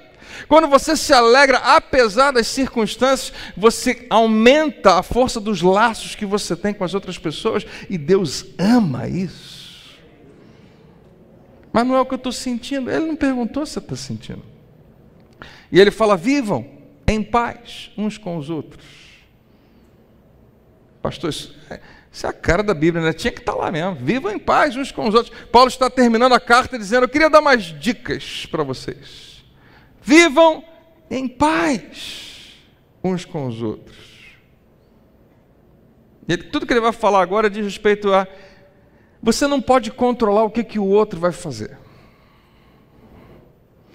Quando você se alegra, apesar das circunstâncias, você aumenta a força dos laços que você tem com as outras pessoas, e Deus ama isso. Mas não é o que eu estou sentindo. Ele não perguntou se você está sentindo. E ele fala: vivam em paz uns com os outros. Pastor, isso é a cara da Bíblia, né? Tinha que estar lá mesmo. Vivam em paz uns com os outros. Paulo está terminando a carta dizendo: eu queria dar mais dicas para vocês. Vivam em paz uns com os outros. E tudo que ele vai falar agora diz respeito a: você não pode controlar o que o outro vai fazer.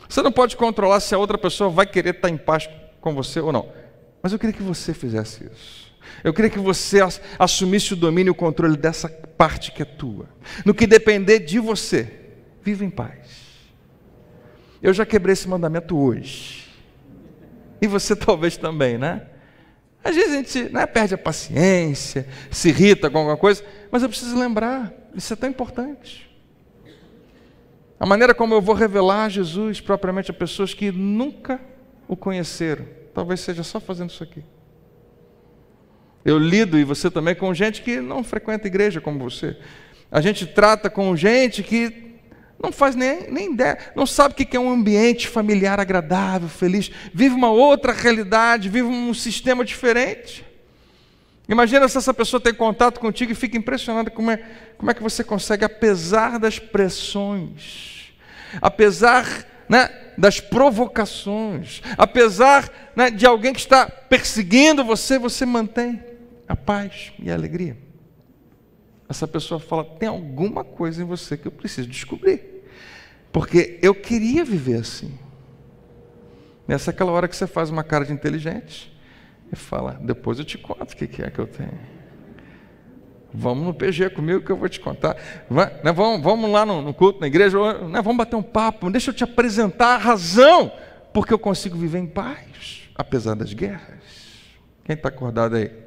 Você não pode controlar se a outra pessoa vai querer estar em paz com você ou não. Mas eu queria que você fizesse isso. Eu queria que você assumisse o domínio e o controle dessa parte que é tua. No que depender de você, viva em paz. Eu já quebrei esse mandamento hoje. E você talvez também, né? Às vezes a gente perde a paciência, se irrita com alguma coisa, mas eu preciso lembrar, isso é tão importante. A maneira como eu vou revelar Jesus propriamente a pessoas que nunca o conheceram, talvez seja só fazendo isso aqui. Eu lido, e você também, com gente que não frequenta a igreja como você. A gente trata com gente que não faz nem ideia, não sabe o que é um ambiente familiar agradável, feliz, vive uma outra realidade, vive um sistema diferente. Imagina se essa pessoa tem contato contigo e fica impressionada como é que você consegue, apesar das pressões, apesar das provocações, apesar de alguém que está perseguindo você, você mantém a paz e a alegria. Essa pessoa fala: tem alguma coisa em você que eu preciso descobrir, porque eu queria viver assim. Nessa é aquela hora que você faz uma cara de inteligente e fala: depois eu te conto o que é que eu tenho. Vamos no PG comigo que eu vou te contar. Vamos lá no culto, na igreja, vamos bater um papo, deixa eu te apresentar a razão porque eu consigo viver em paz, apesar das guerras. Quem está acordado aí?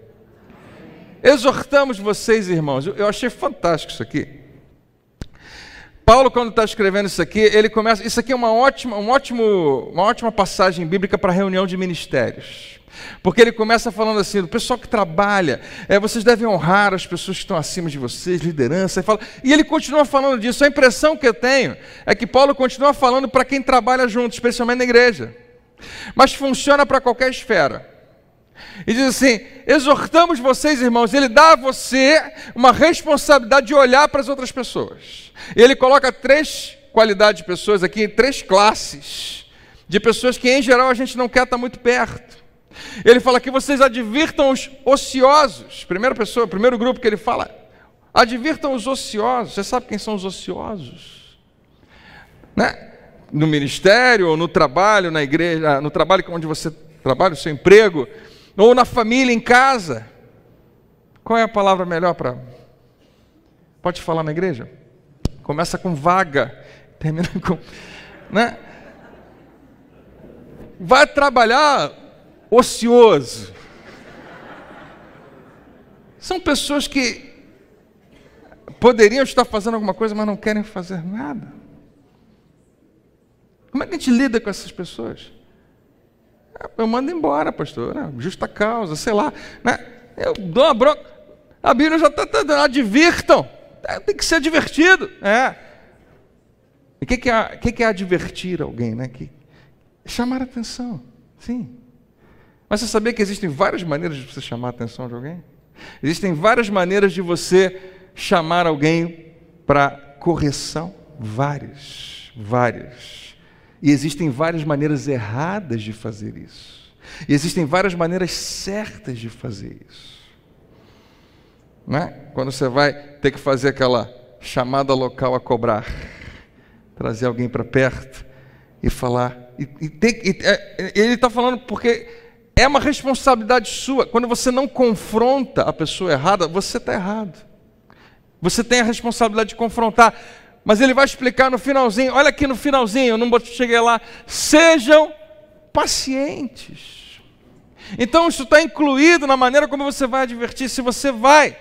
Exortamos vocês, irmãos. Eu achei fantástico isso aqui. Paulo, quando está escrevendo isso aqui, ele começa... Isso aqui é uma ótima passagem bíblica para reunião de ministérios. Porque ele começa falando assim: o pessoal que trabalha, vocês devem honrar as pessoas que estão acima de vocês, liderança. E ele continua falando disso. A impressão que eu tenho é que Paulo continua falando para quem trabalha junto, especialmente na igreja. Mas funciona para qualquer esfera. E diz assim: exortamos vocês, irmãos. Ele dá a você uma responsabilidade de olhar para as outras pessoas. E ele coloca 3 qualidades de pessoas aqui, 3 classes de pessoas que em geral a gente não quer estar muito perto. Ele fala que vocês advirtam os ociosos. Primeiro grupo que ele fala: advirtam os ociosos. Você sabe quem são os ociosos? No ministério, ou no trabalho, na igreja, no trabalho onde você trabalha, o seu emprego, ou na família, em casa. Qual é a palavra melhor para... Pode falar na igreja? Começa com vaga, termina com... Vai trabalhar ocioso. São pessoas que poderiam estar fazendo alguma coisa, mas não querem fazer nada. Como é que a gente lida com essas pessoas? Eu mando embora, pastor, justa causa, sei lá, eu dou uma bronca. A Bíblia já está dando: advirtam, tem que ser divertido. E o que é advertir alguém? Chamar a atenção, sim. Mas você sabia que existem várias maneiras de você chamar a atenção de alguém? Existem várias maneiras de você chamar alguém para correção, várias. E existem várias maneiras erradas de fazer isso. E existem várias maneiras certas de fazer isso. Quando você vai ter que fazer aquela chamada local a cobrar, trazer alguém para perto e falar. Ele está falando porque é uma responsabilidade sua. Quando você não confronta a pessoa errada, você está errado. Você tem a responsabilidade de confrontar. Mas ele vai explicar no finalzinho. Olha aqui no finalzinho, eu não cheguei lá. Sejam pacientes. Então isso está incluído na maneira como você vai advertir. Se você vai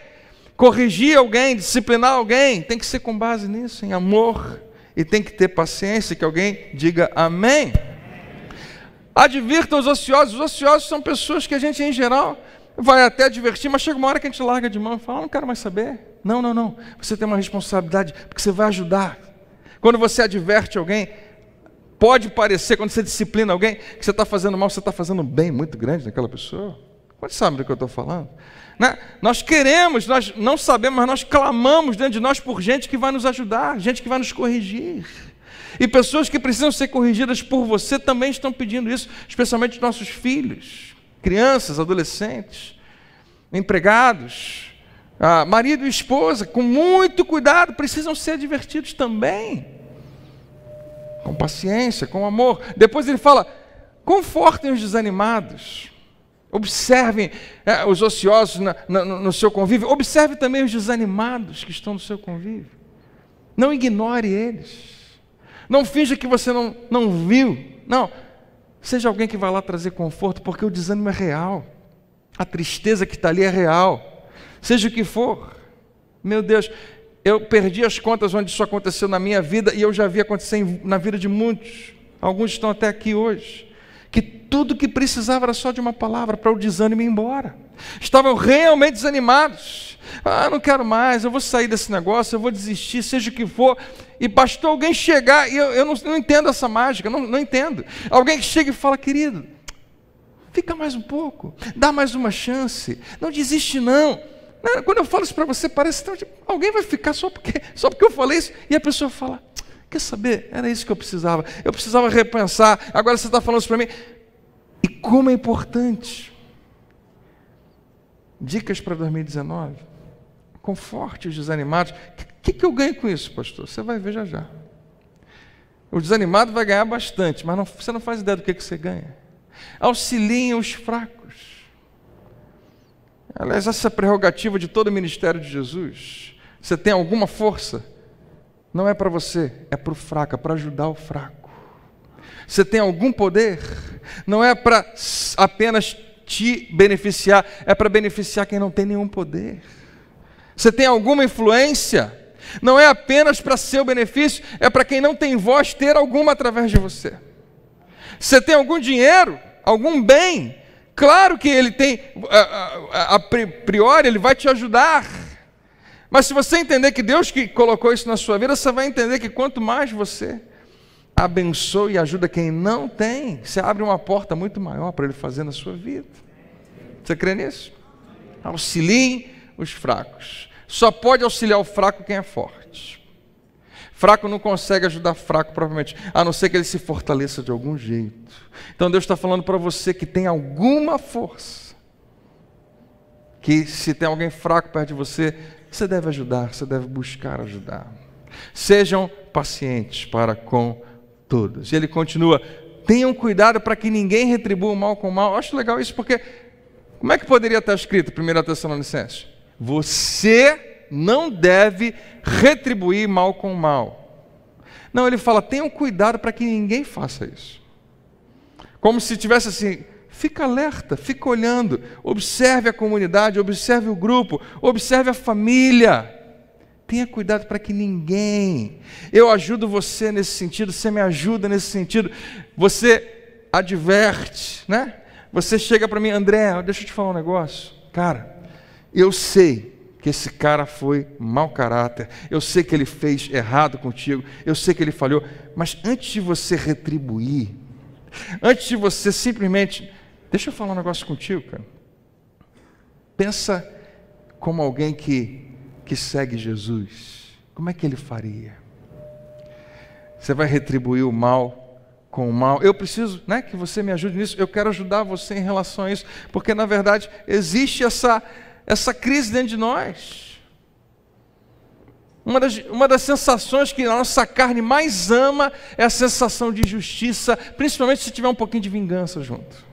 corrigir alguém, disciplinar alguém, tem que ser com base nisso, em amor. E tem que ter paciência, que alguém diga amém. Advirtam os ociosos. Os ociosos são pessoas que a gente, em geral, vai até advertir, mas chega uma hora que a gente larga de mão e fala: não quero mais saber. Não. Você tem uma responsabilidade, porque você vai ajudar. Quando você adverte alguém, pode parecer, quando você disciplina alguém, que você está fazendo mal, você está fazendo um bem muito grande naquela pessoa. Quantos sabem do que eu estou falando? Né? Nós queremos, nós não sabemos, mas nós clamamos dentro de nós por gente que vai nos ajudar, gente que vai nos corrigir. E pessoas que precisam ser corrigidas por você também estão pedindo isso, especialmente nossos filhos, crianças, adolescentes, empregados, marido e esposa, com muito cuidado, precisam ser advertidos também, com paciência, com amor. Depois ele fala, confortem os desanimados, observem os ociosos no seu convívio, observe também os desanimados que estão no seu convívio, não ignore eles. Não finja que você não viu. Não, seja alguém que vai lá trazer conforto, porque o desânimo é real. A tristeza que está ali é real. Seja o que for. Meu Deus, eu perdi as contas onde isso aconteceu na minha vida, e eu já vi acontecer na vida de muitos. Alguns estão até aqui hoje. Que tudo que precisava era só de uma palavra para o desânimo ir embora. Estavam realmente desanimados. Não quero mais, eu vou sair desse negócio, eu vou desistir, seja o que for. E bastou alguém chegar, e eu não entendo essa mágica, não entendo. Alguém que chega e fala, querido, fica mais um pouco, dá mais uma chance, não desiste não. Quando eu falo isso para você, parece que alguém vai ficar só porque eu falei isso, e a pessoa fala, quer saber, era isso que eu precisava repensar, agora você está falando isso para mim. E como é importante. Dicas para 2019. Conforte os desanimados. O que eu ganho com isso, pastor? Você vai ver já já. O desanimado vai ganhar bastante, mas você não faz ideia do que você ganha. Auxiliem os fracos. Aliás, essa é a prerrogativa de todo o ministério de Jesus. Você tem alguma força? Não é para você, é para o fraco, é para ajudar o fraco. Você tem algum poder? Não é para apenas te beneficiar, é para beneficiar quem não tem nenhum poder. Você tem alguma influência? Não é apenas para seu benefício, é para quem não tem voz ter alguma através de você. Você tem algum dinheiro, algum bem? Claro que ele tem, a priori, ele vai te ajudar. Mas se você entender que Deus que colocou isso na sua vida, você vai entender que quanto mais você abençoa e ajuda quem não tem, você abre uma porta muito maior para ele fazer na sua vida. Você crê nisso? Auxiliem os fracos. Só pode auxiliar o fraco quem é forte. Fraco não consegue ajudar fraco propriamente, a não ser que ele se fortaleça de algum jeito. Então Deus está falando para você que tem alguma força, que se tem alguém fraco perto de você, você deve ajudar, você deve buscar ajudar. Sejam pacientes para com todos. E ele continua, tenham cuidado para que ninguém retribua o mal com o mal. Eu acho legal isso porque, como é que poderia estar escrito 1 Tessalonicenses? Você não deve retribuir mal com mal. Não, ele fala, tenham cuidado para que ninguém faça isso. Como se tivesse assim, fica alerta, fica olhando, observe a comunidade, observe o grupo, observe a família. Tenha cuidado para que ninguém... Eu ajudo você nesse sentido, você me ajuda nesse sentido, você adverte, né? Você chega para mim, André, deixa eu te falar um negócio. Cara, eu sei que esse cara foi mau caráter, eu sei que ele fez errado contigo, eu sei que ele falhou, mas antes de você retribuir, antes de você simplesmente... Deixa eu falar um negócio contigo, cara. Pensa como alguém que segue Jesus. Como é que ele faria? Você vai retribuir o mal com o mal? Eu preciso, né, que você me ajude nisso. Eu quero ajudar você em relação a isso, porque na verdade existe essa crise dentro de nós. Uma das sensações que a nossa carne mais ama é a sensação de injustiça, principalmente se tiver um pouquinho de vingança junto.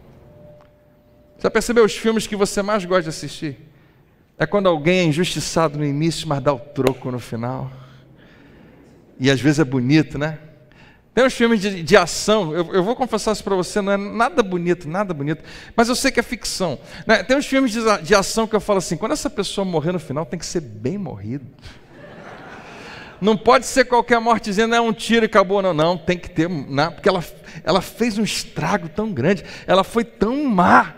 Já percebeu os filmes que você mais gosta de assistir? É quando alguém é injustiçado no início, mas dá o troco no final. E às vezes é bonito, né? Tem uns filmes de ação, eu vou confessar isso para você, não é nada bonito, mas eu sei que é ficção, né? Tem uns filmes de ação que eu falo assim, quando essa pessoa morrer no final, tem que ser bem morrido. Não pode ser qualquer mortezinha, não é um tiro e acabou, não, tem que ter, não, porque ela fez um estrago tão grande, ela foi tão má.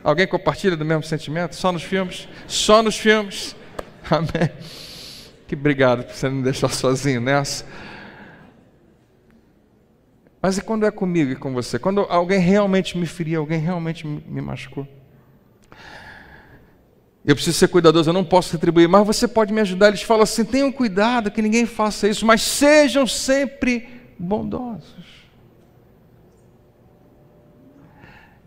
Alguém compartilha do mesmo sentimento? Só nos filmes? Só nos filmes. Amém. Que obrigado por você não me deixar sozinho nessa. Mas e quando é comigo e com você? Quando alguém realmente me feriu, alguém realmente me machucou? Eu preciso ser cuidadoso, eu não posso retribuir, mas você pode me ajudar. Eles falam assim: tenham cuidado que ninguém faça isso, mas sejam sempre bondosos.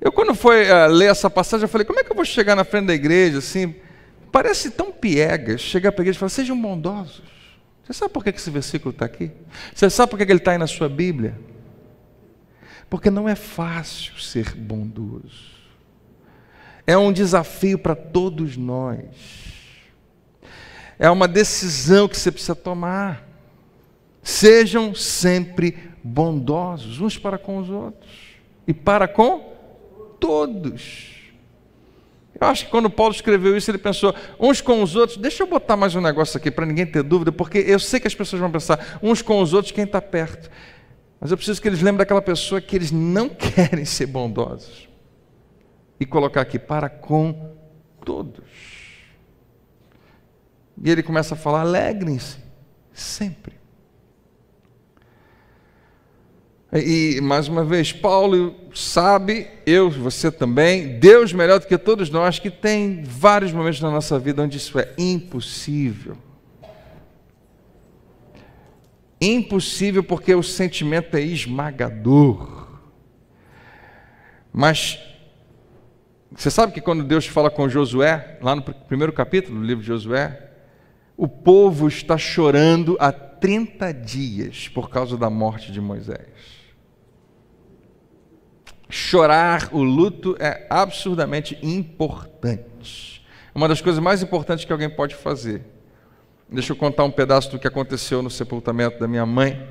Eu, quando fui ler essa passagem, eu falei: como é que eu vou chegar na frente da igreja assim? Parece tão piegas chegar para a igreja e falar: sejam bondosos. Você sabe por que esse versículo está aqui? Você sabe por que ele está aí na sua Bíblia? Porque não é fácil ser bondoso. É um desafio para todos nós. É uma decisão que você precisa tomar. Sejam sempre bondosos uns para com os outros e para com todos. Eu acho que quando Paulo escreveu isso, ele pensou uns com os outros. Deixa eu botar mais um negócio aqui para ninguém ter dúvida, porque eu sei que as pessoas vão pensar uns com os outros quem está perto. Mas eu preciso que eles lembrem daquela pessoa que eles não querem ser bondosos. E colocar aqui, para com todos. E ele começa a falar: alegrem-se sempre. E mais uma vez, Paulo sabe, você também, Deus melhor do que todos nós, que tem vários momentos na nossa vida onde isso é impossível. Impossível porque o sentimento é esmagador. Mas você sabe que quando Deus fala com Josué, lá no primeiro capítulo do livro de Josué, o povo está chorando há 30 dias por causa da morte de Moisés. Chorar, o luto é absurdamente importante. Uma das coisas mais importantes que alguém pode fazer. Deixa eu contar um pedaço do que aconteceu no sepultamento da minha mãe,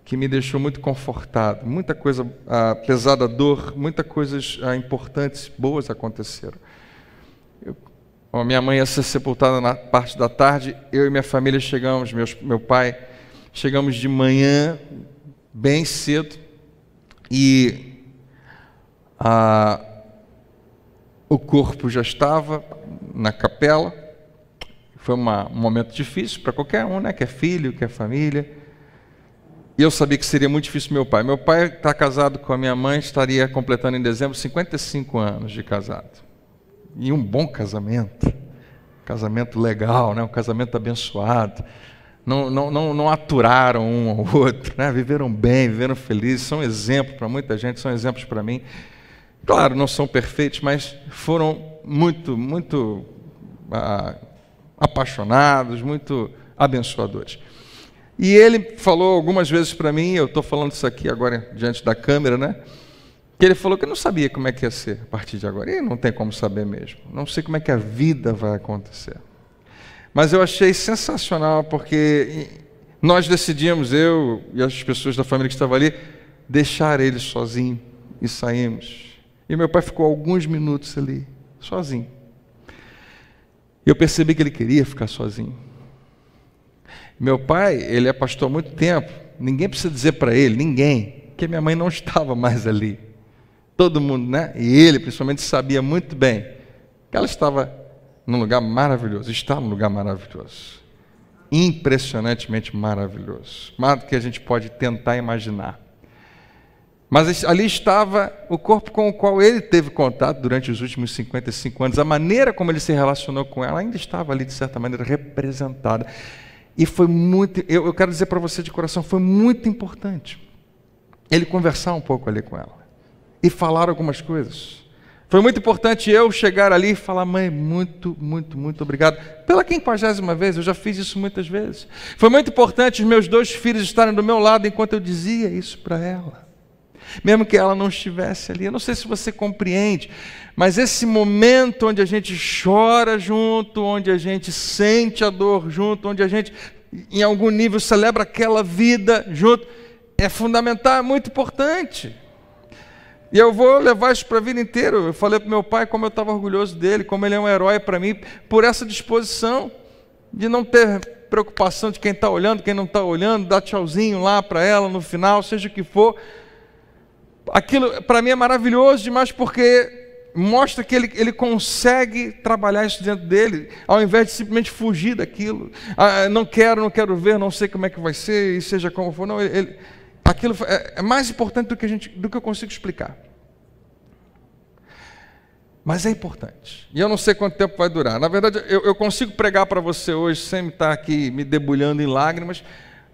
que me deixou muito confortado. Muita coisa, apesar da dor, muitas coisas importantes, boas aconteceram. A minha mãe ia ser sepultada na parte da tarde, eu e minha família chegamos, meu pai, chegamos de manhã, bem cedo, e o corpo já estava na capela. Foi um momento difícil para qualquer um, né? Que é filho, que é família. E eu sabia que seria muito difícil meu pai. Meu pai está casado com a minha mãe, estaria completando em dezembro 55 anos de casado. E um bom casamento. Casamento legal, né? Um casamento abençoado. Não aturaram um ao outro, né? Viveram bem, viveram felizes. São exemplos para muita gente, são exemplos para mim. Claro, não são perfeitos, mas foram muito apaixonados, muito abençoadores. E ele falou algumas vezes para mim, eu estou falando isso aqui agora diante da câmera, né? Que ele falou que não sabia como é que ia ser a partir de agora. E não tem como saber mesmo. Não sei como é que a vida vai acontecer. Mas eu achei sensacional, porque nós decidimos, eu e as pessoas da família que estavam ali, deixar ele sozinho e saímos. E meu pai ficou alguns minutos ali, sozinho. E eu percebi que ele queria ficar sozinho. Meu pai, ele é pastor há muito tempo. Ninguém precisa dizer para ele, ninguém, que minha mãe não estava mais ali. Todo mundo, né? E ele, principalmente, sabia muito bem que ela estava num lugar maravilhoso. Está num lugar maravilhoso. Impressionantemente maravilhoso. Mais do que a gente pode tentar imaginar. Mas ali estava o corpo com o qual ele teve contato durante os últimos 55 anos. A maneira como ele se relacionou com ela ainda estava ali, de certa maneira, representada. E foi muito, eu quero dizer para você de coração, foi muito importante ele conversar um pouco ali com ela. E falar algumas coisas. Foi muito importante eu chegar ali e falar: mãe, muito obrigado. Pela 50ª vez, eu já fiz isso muitas vezes. Foi muito importante os meus 2 filhos estarem do meu lado enquanto eu dizia isso para ela. Mesmo que ela não estivesse ali. Eu não sei se você compreende, mas esse momento onde a gente chora junto, onde a gente sente a dor junto, onde a gente, em algum nível, celebra aquela vida junto, é fundamental, é muito importante. E eu vou levar isso para a vida inteira. Eu falei para meu pai como eu estava orgulhoso dele, como ele é um herói para mim, por essa disposição de não ter preocupação de quem está olhando, quem não está olhando, dar tchauzinho lá para ela no final, seja o que for. Aquilo para mim é maravilhoso demais, porque mostra que ele consegue trabalhar isso dentro dele, ao invés de simplesmente fugir daquilo. Não quero ver, não sei como é que vai ser, e seja como for. Não, Aquilo é mais importante do que eu consigo explicar. Mas é importante. E eu não sei quanto tempo vai durar. Na verdade, eu consigo pregar para você hoje sem estar aqui me debulhando em lágrimas,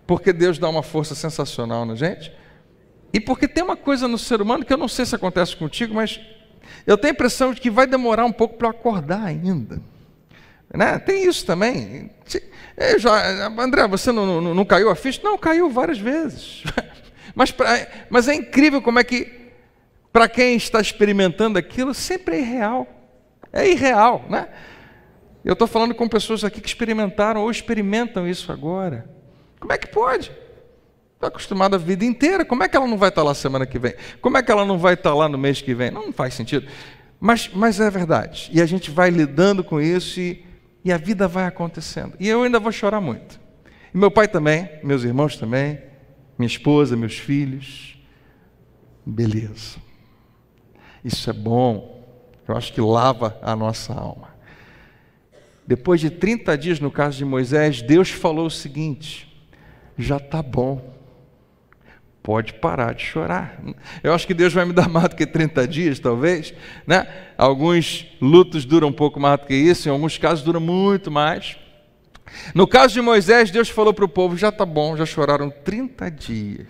porque Deus dá uma força sensacional na gente. E porque tem uma coisa no ser humano que eu não sei se acontece contigo, mas eu tenho a impressão de que vai demorar um pouco para eu acordar ainda. Né? Tem isso também. André, você não caiu a ficha? Não, caiu várias vezes. Mas é incrível como é que, para quem está experimentando aquilo, sempre é irreal. É irreal, né? Eu estou falando com pessoas aqui que experimentaram ou experimentam isso agora. Como é que pode? Está acostumada a vida inteira. Como é que ela não vai estar lá semana que vem? Como é que ela não vai estar lá no mês que vem? Não faz sentido. Mas é verdade. E a gente vai lidando com isso e a vida vai acontecendo. E eu ainda vou chorar muito. E meu pai também, meus irmãos também, minha esposa, meus filhos. Beleza. Isso é bom. Eu acho que lava a nossa alma. Depois de 30 dias, no caso de Moisés, Deus falou o seguinte: já está bom. Pode parar de chorar. Eu acho que Deus vai me dar mais do que 30 dias, talvez, né? Alguns lutos duram um pouco mais do que isso, em alguns casos duram muito mais. No caso de Moisés, Deus falou para o povo: já está bom, já choraram 30 dias.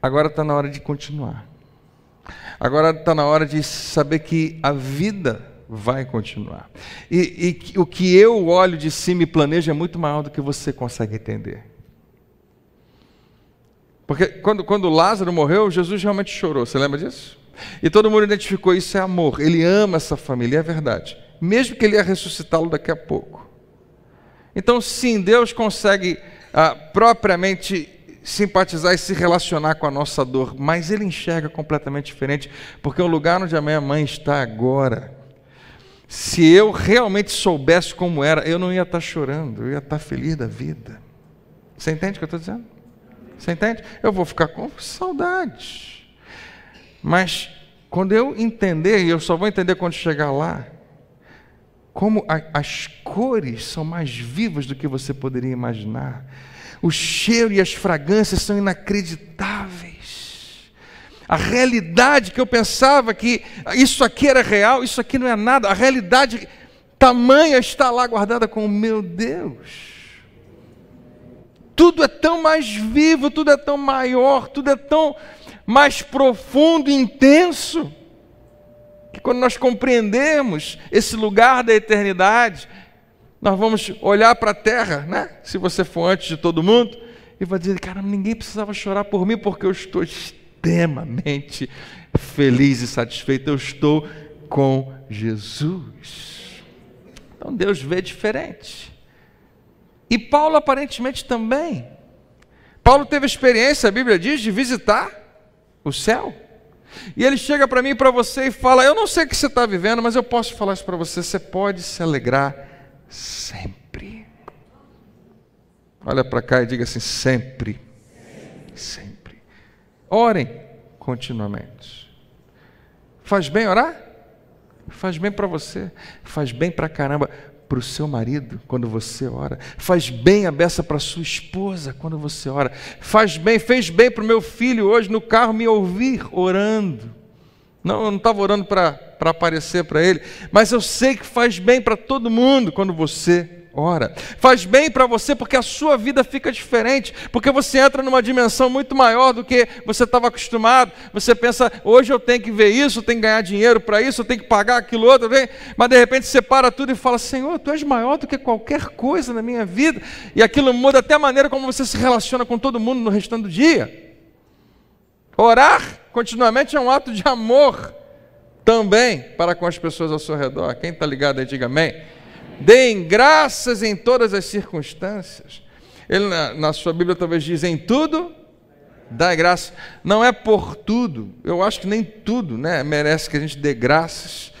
Agora está na hora de continuar. Agora está na hora de saber que a vida vai continuar. E o que eu olho de cima e planejo é muito maior do que você consegue entender. Porque quando Lázaro morreu, Jesus realmente chorou. Você lembra disso? E todo mundo identificou: isso é amor. Ele ama essa família, é verdade. Mesmo que ele ia ressuscitá-lo daqui a pouco. Então, sim, Deus consegue propriamente simpatizar e se relacionar com a nossa dor, mas Ele enxerga completamente diferente, porque o lugar onde a minha mãe está agora, se eu realmente soubesse como era, eu não ia estar chorando, eu ia estar feliz da vida. Você entende o que eu estou dizendo? Você entende? Eu vou ficar com saudades. Mas quando eu entender, e eu só vou entender quando chegar lá, como as cores são mais vivas do que você poderia imaginar. O cheiro e as fragrâncias são inacreditáveis. A realidade que eu pensava que isso aqui era real, isso aqui não é nada. A realidade tamanha está lá guardada com o meu Deus. Tudo é tão mais vivo, tudo é tão maior, tudo é tão mais profundo e intenso, que quando nós compreendemos esse lugar da eternidade, nós vamos olhar para a terra, né? Se você for antes de todo mundo, e vai dizer: cara, ninguém precisava chorar por mim, porque eu estou extremamente feliz e satisfeito, eu estou com Jesus. Então Deus vê diferente. E Paulo aparentemente também. Paulo teve a experiência, a Bíblia diz, de visitar o céu. E ele chega para mim e para você e fala: eu não sei o que você está vivendo, mas eu posso falar isso para você, você pode se alegrar sempre. Olha para cá e diga assim: sempre. Sempre. Orem continuamente. Faz bem orar? Faz bem para você. Faz bem para caramba para o seu marido quando você ora. Faz bem a beça para sua esposa quando você ora. Fez bem para o meu filho hoje no carro me ouvir orando. Não, eu não estava orando para aparecer para ele, mas eu sei que faz bem para todo mundo quando você ora. Faz bem para você porque a sua vida fica diferente, porque você entra numa dimensão muito maior do que você estava acostumado. Você pensa: hoje eu tenho que ver isso, eu tenho que ganhar dinheiro para isso, eu tenho que pagar aquilo outro, mas de repente você para tudo e fala: Senhor, Tu és maior do que qualquer coisa na minha vida. E aquilo muda até a maneira como você se relaciona com todo mundo no restante do dia. Orar continuamente é um ato de amor também para com as pessoas ao seu redor. Quem está ligado aí, diga amém. Deem graças em todas as circunstâncias. Ele na sua Bíblia talvez diz: em tudo dai graça. Não é por tudo. Eu acho que nem tudo, né, merece que a gente dê graças.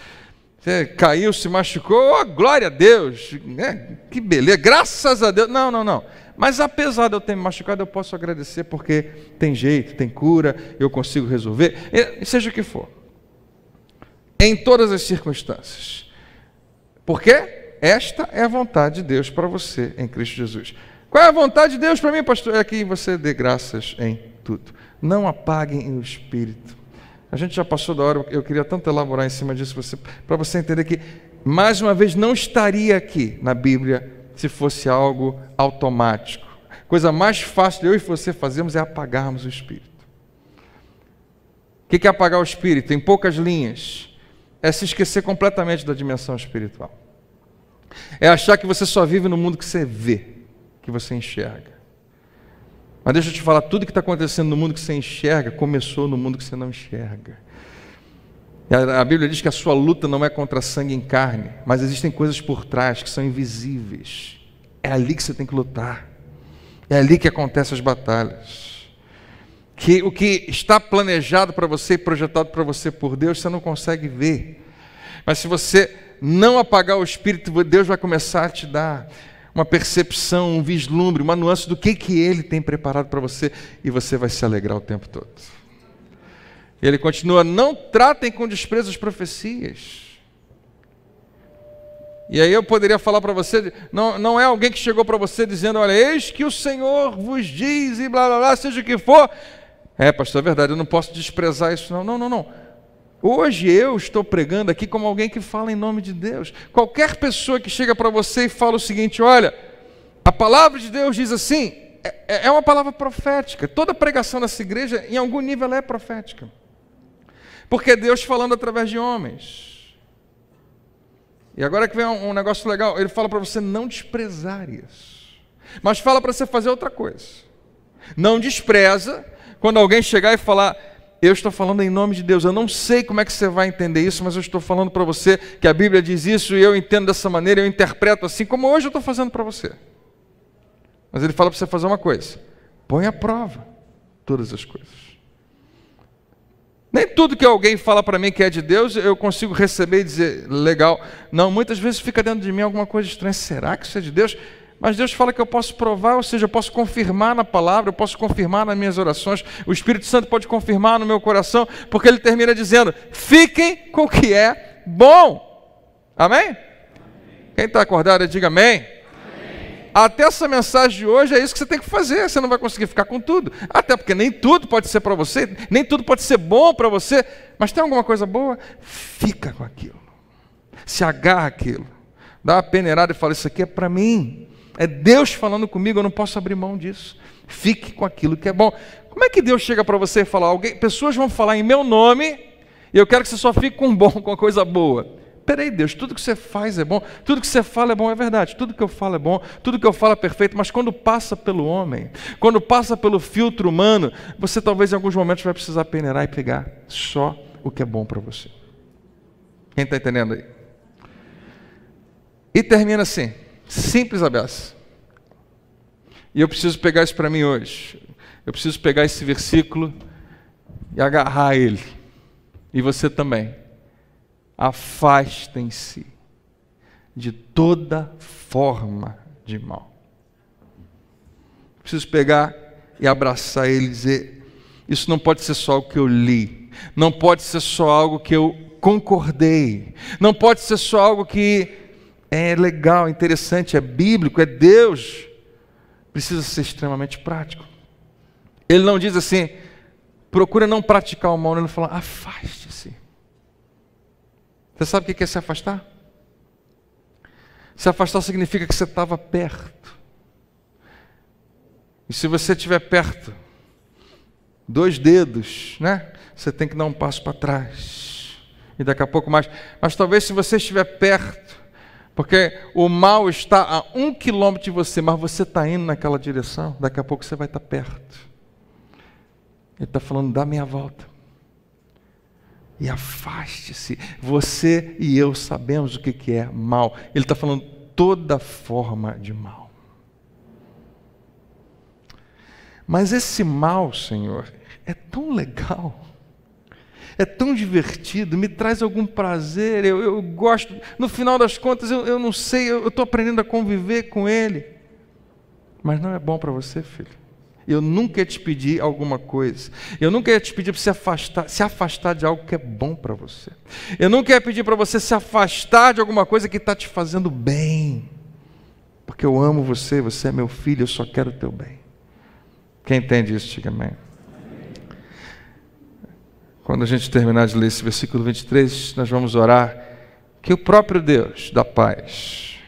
Você caiu, se machucou, oh, glória a Deus, né? Que beleza, graças a Deus. Não. Mas apesar de eu ter me machucado, eu posso agradecer, porque tem jeito, tem cura, eu consigo resolver, seja o que for. Em todas as circunstâncias. Por quê? Esta é a vontade de Deus para você em Cristo Jesus. Qual é a vontade de Deus para mim, pastor? É que você dê graças em tudo. Não apaguem o Espírito. A gente já passou da hora, eu queria tanto elaborar em cima disso, para você entender que, mais uma vez, não estaria aqui na Bíblia se fosse algo automático. Coisa mais fácil de eu e você fazermos é apagarmos o Espírito. O que é apagar o Espírito? Em poucas linhas, é se esquecer completamente da dimensão espiritual. É achar que você só vive no mundo que você vê, que você enxerga. Mas deixa eu te falar, tudo que está acontecendo no mundo que você enxerga, começou no mundo que você não enxerga. A Bíblia diz que a sua luta não é contra sangue e carne, mas existem coisas por trás que são invisíveis. É ali que você tem que lutar. É ali que acontecem as batalhas. Que o que está planejado para você e projetado para você por Deus, você não consegue ver. Mas se você não apagar o Espírito, Deus vai começar a te dar uma percepção, um vislumbre, uma nuance do que Ele tem preparado para você, e você vai se alegrar o tempo todo. Ele continua, não tratem com desprezo as profecias. E aí eu poderia falar para você, não é alguém que chegou para você dizendo, olha, eis que o Senhor vos diz, e blá blá blá, seja o que for. Pastor, é verdade, eu não posso desprezar isso não. Não. Hoje eu estou pregando aqui como alguém que fala em nome de Deus. Qualquer pessoa que chega para você e fala o seguinte, olha, a palavra de Deus diz assim, é uma palavra profética. Toda pregação nessa igreja, em algum nível, ela é profética. Porque é Deus falando através de homens. E agora que vem um negócio legal, ele fala para você não desprezar isso. Mas fala para você fazer outra coisa. Não despreza quando alguém chegar e falar, eu estou falando em nome de Deus, eu não sei como é que você vai entender isso, mas eu estou falando para você que a Bíblia diz isso e eu entendo dessa maneira, eu interpreto assim, como hoje eu estou fazendo para você. Mas ele fala para você fazer uma coisa, põe à prova todas as coisas. Nem tudo que alguém fala para mim que é de Deus, eu consigo receber e dizer, legal. Não, muitas vezes fica dentro de mim alguma coisa estranha, será que isso é de Deus? Mas Deus fala que eu posso provar, ou seja, eu posso confirmar na palavra, eu posso confirmar nas minhas orações, o Espírito Santo pode confirmar no meu coração, porque ele termina dizendo, fiquem com o que é bom. Amém? Quem está acordado, diga amém. Amém. Até essa mensagem de hoje é isso que você tem que fazer, você não vai conseguir ficar com tudo, até porque nem tudo pode ser para você, nem tudo pode ser bom para você, mas tem alguma coisa boa? Fica com aquilo, se agarra aquilo, dá uma peneirada e fala, isso aqui é para mim. É Deus falando comigo, eu não posso abrir mão disso. Fique com aquilo que é bom. Como é que Deus chega para você e fala, pessoas vão falar em meu nome, e eu quero que você só fique com bom, com a coisa boa. Peraí, Deus, tudo que você faz é bom, tudo que você fala é bom, é verdade, tudo que eu falo é bom, tudo que eu falo é perfeito, mas quando passa pelo homem, quando passa pelo filtro humano, você talvez em alguns momentos vai precisar peneirar e pegar só o que é bom para você. Quem está entendendo aí? E termina assim, simples a beça. E eu preciso pegar isso para mim hoje. Eu preciso pegar esse versículo e agarrar ele. E você também. Afastem-se de toda forma de mal. Preciso pegar e abraçar ele e dizer, isso não pode ser só o que eu li. Não pode ser só algo que eu concordei. Não pode ser só algo que é legal, interessante, é bíblico, é Deus. Precisa ser extremamente prático. Ele não diz assim, procura não praticar o mal, ele fala, afaste-se. Você sabe o que é se afastar? Se afastar significa que você estava perto. E se você estiver perto, 2 dedos, né? Você tem que dar um passo para trás. E daqui a pouco mais. Mas talvez se você estiver perto, porque o mal está a 1 quilômetro de você, mas você está indo naquela direção, daqui a pouco você vai estar perto. Ele está falando, dá meia volta. E afaste-se. Você e eu sabemos o que é mal. Ele está falando toda forma de mal. Mas esse mal, Senhor, é tão legal. É tão divertido, me traz algum prazer, eu gosto, no final das contas eu não sei, eu estou aprendendo a conviver com ele, mas não é bom para você, filho. Eu nunca ia te pedir alguma coisa, eu nunca ia te pedir para se afastar de algo que é bom para você, eu nunca ia pedir para você se afastar de alguma coisa que está te fazendo bem, porque eu amo você, você é meu filho, eu só quero o teu bem. Quem entende isso, diga amém. Quando a gente terminar de ler esse versículo 23, nós vamos orar que o próprio Deus da paz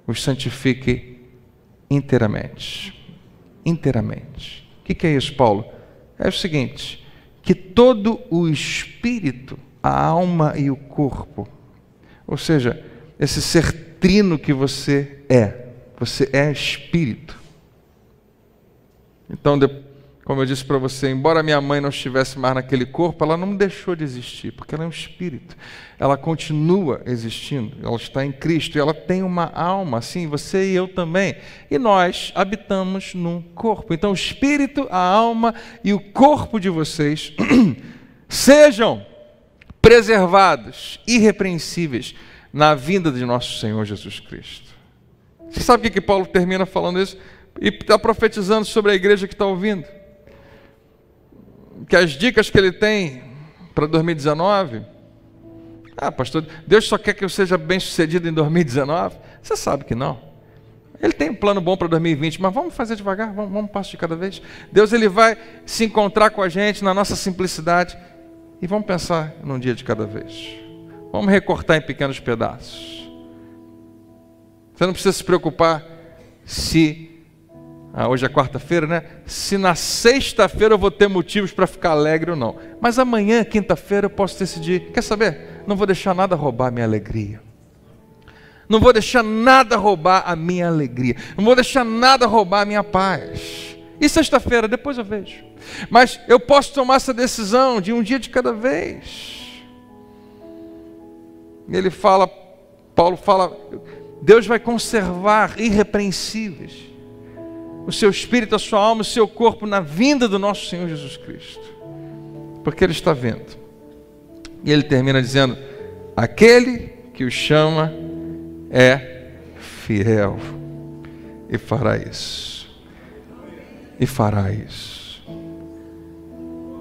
os santifique inteiramente. Inteiramente. O que é isso, Paulo? É o seguinte, que todo o espírito, a alma e o corpo, ou seja, esse ser trino que você é espírito. Então, como eu disse para você, embora minha mãe não estivesse mais naquele corpo, ela não deixou de existir, porque ela é um espírito. Ela continua existindo, ela está em Cristo, e ela tem uma alma, assim, você e eu também. E nós habitamos num corpo. Então, o espírito, a alma e o corpo de vocês sejam preservados, irrepreensíveis, na vinda de nosso Senhor Jesus Cristo. Você sabe o que Paulo termina falando isso? E está profetizando sobre a igreja que está ouvindo. Que as dicas que ele tem para 2019, pastor, Deus só quer que eu seja bem sucedido em 2019? Você sabe que não. Ele tem um plano bom para 2020, mas vamos fazer devagar, vamos um passo de cada vez. Deus ele vai se encontrar com a gente na nossa simplicidade e vamos pensar num dia de cada vez. Vamos recortar em pequenos pedaços. Você não precisa se preocupar se hoje é quarta-feira, né? Se na sexta-feira eu vou ter motivos para ficar alegre ou não. Mas amanhã, quinta-feira, eu posso decidir. Quer saber? Não vou deixar nada roubar a minha alegria. Não vou deixar nada roubar a minha alegria. Não vou deixar nada roubar a minha paz. E sexta-feira, depois eu vejo. Mas eu posso tomar essa decisão de um dia de cada vez. Ele fala, Paulo fala, Deus vai conservar irrepreensíveis o seu espírito, a sua alma, o seu corpo na vinda do nosso Senhor Jesus Cristo. Porque Ele está vindo. E Ele termina dizendo, aquele que o chama é fiel e fará isso. E fará isso.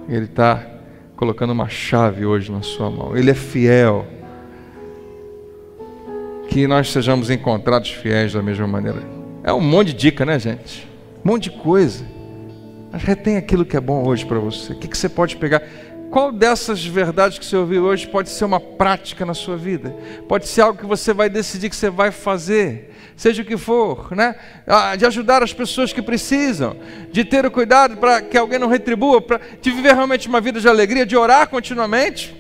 Ele está colocando uma chave hoje na sua mão. Ele é fiel. Que nós sejamos encontrados fiéis da mesma maneira. É um monte de dica, né, gente? Um monte de coisa. Mas retém aquilo que é bom hoje para você. O que você pode pegar? Qual dessas verdades que você ouviu hoje pode ser uma prática na sua vida? Pode ser algo que você vai decidir que você vai fazer, seja o que for, né? De ajudar as pessoas que precisam, de ter o cuidado para que alguém não retribua, de viver realmente uma vida de alegria, de orar continuamente.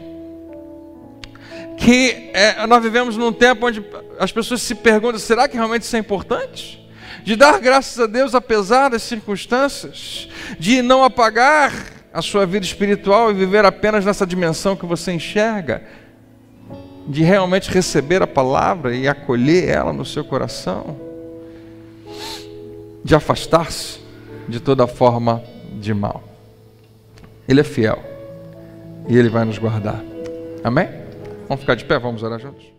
Que nós vivemos num tempo onde as pessoas se perguntam, será que realmente isso é importante? De dar graças a Deus apesar das circunstâncias, de não apagar a sua vida espiritual e viver apenas nessa dimensão que você enxerga, de realmente receber a palavra e acolher ela no seu coração, de afastar-se de toda forma de mal. Ele é fiel e Ele vai nos guardar. Amém? Vamos ficar de pé, vamos orar juntos?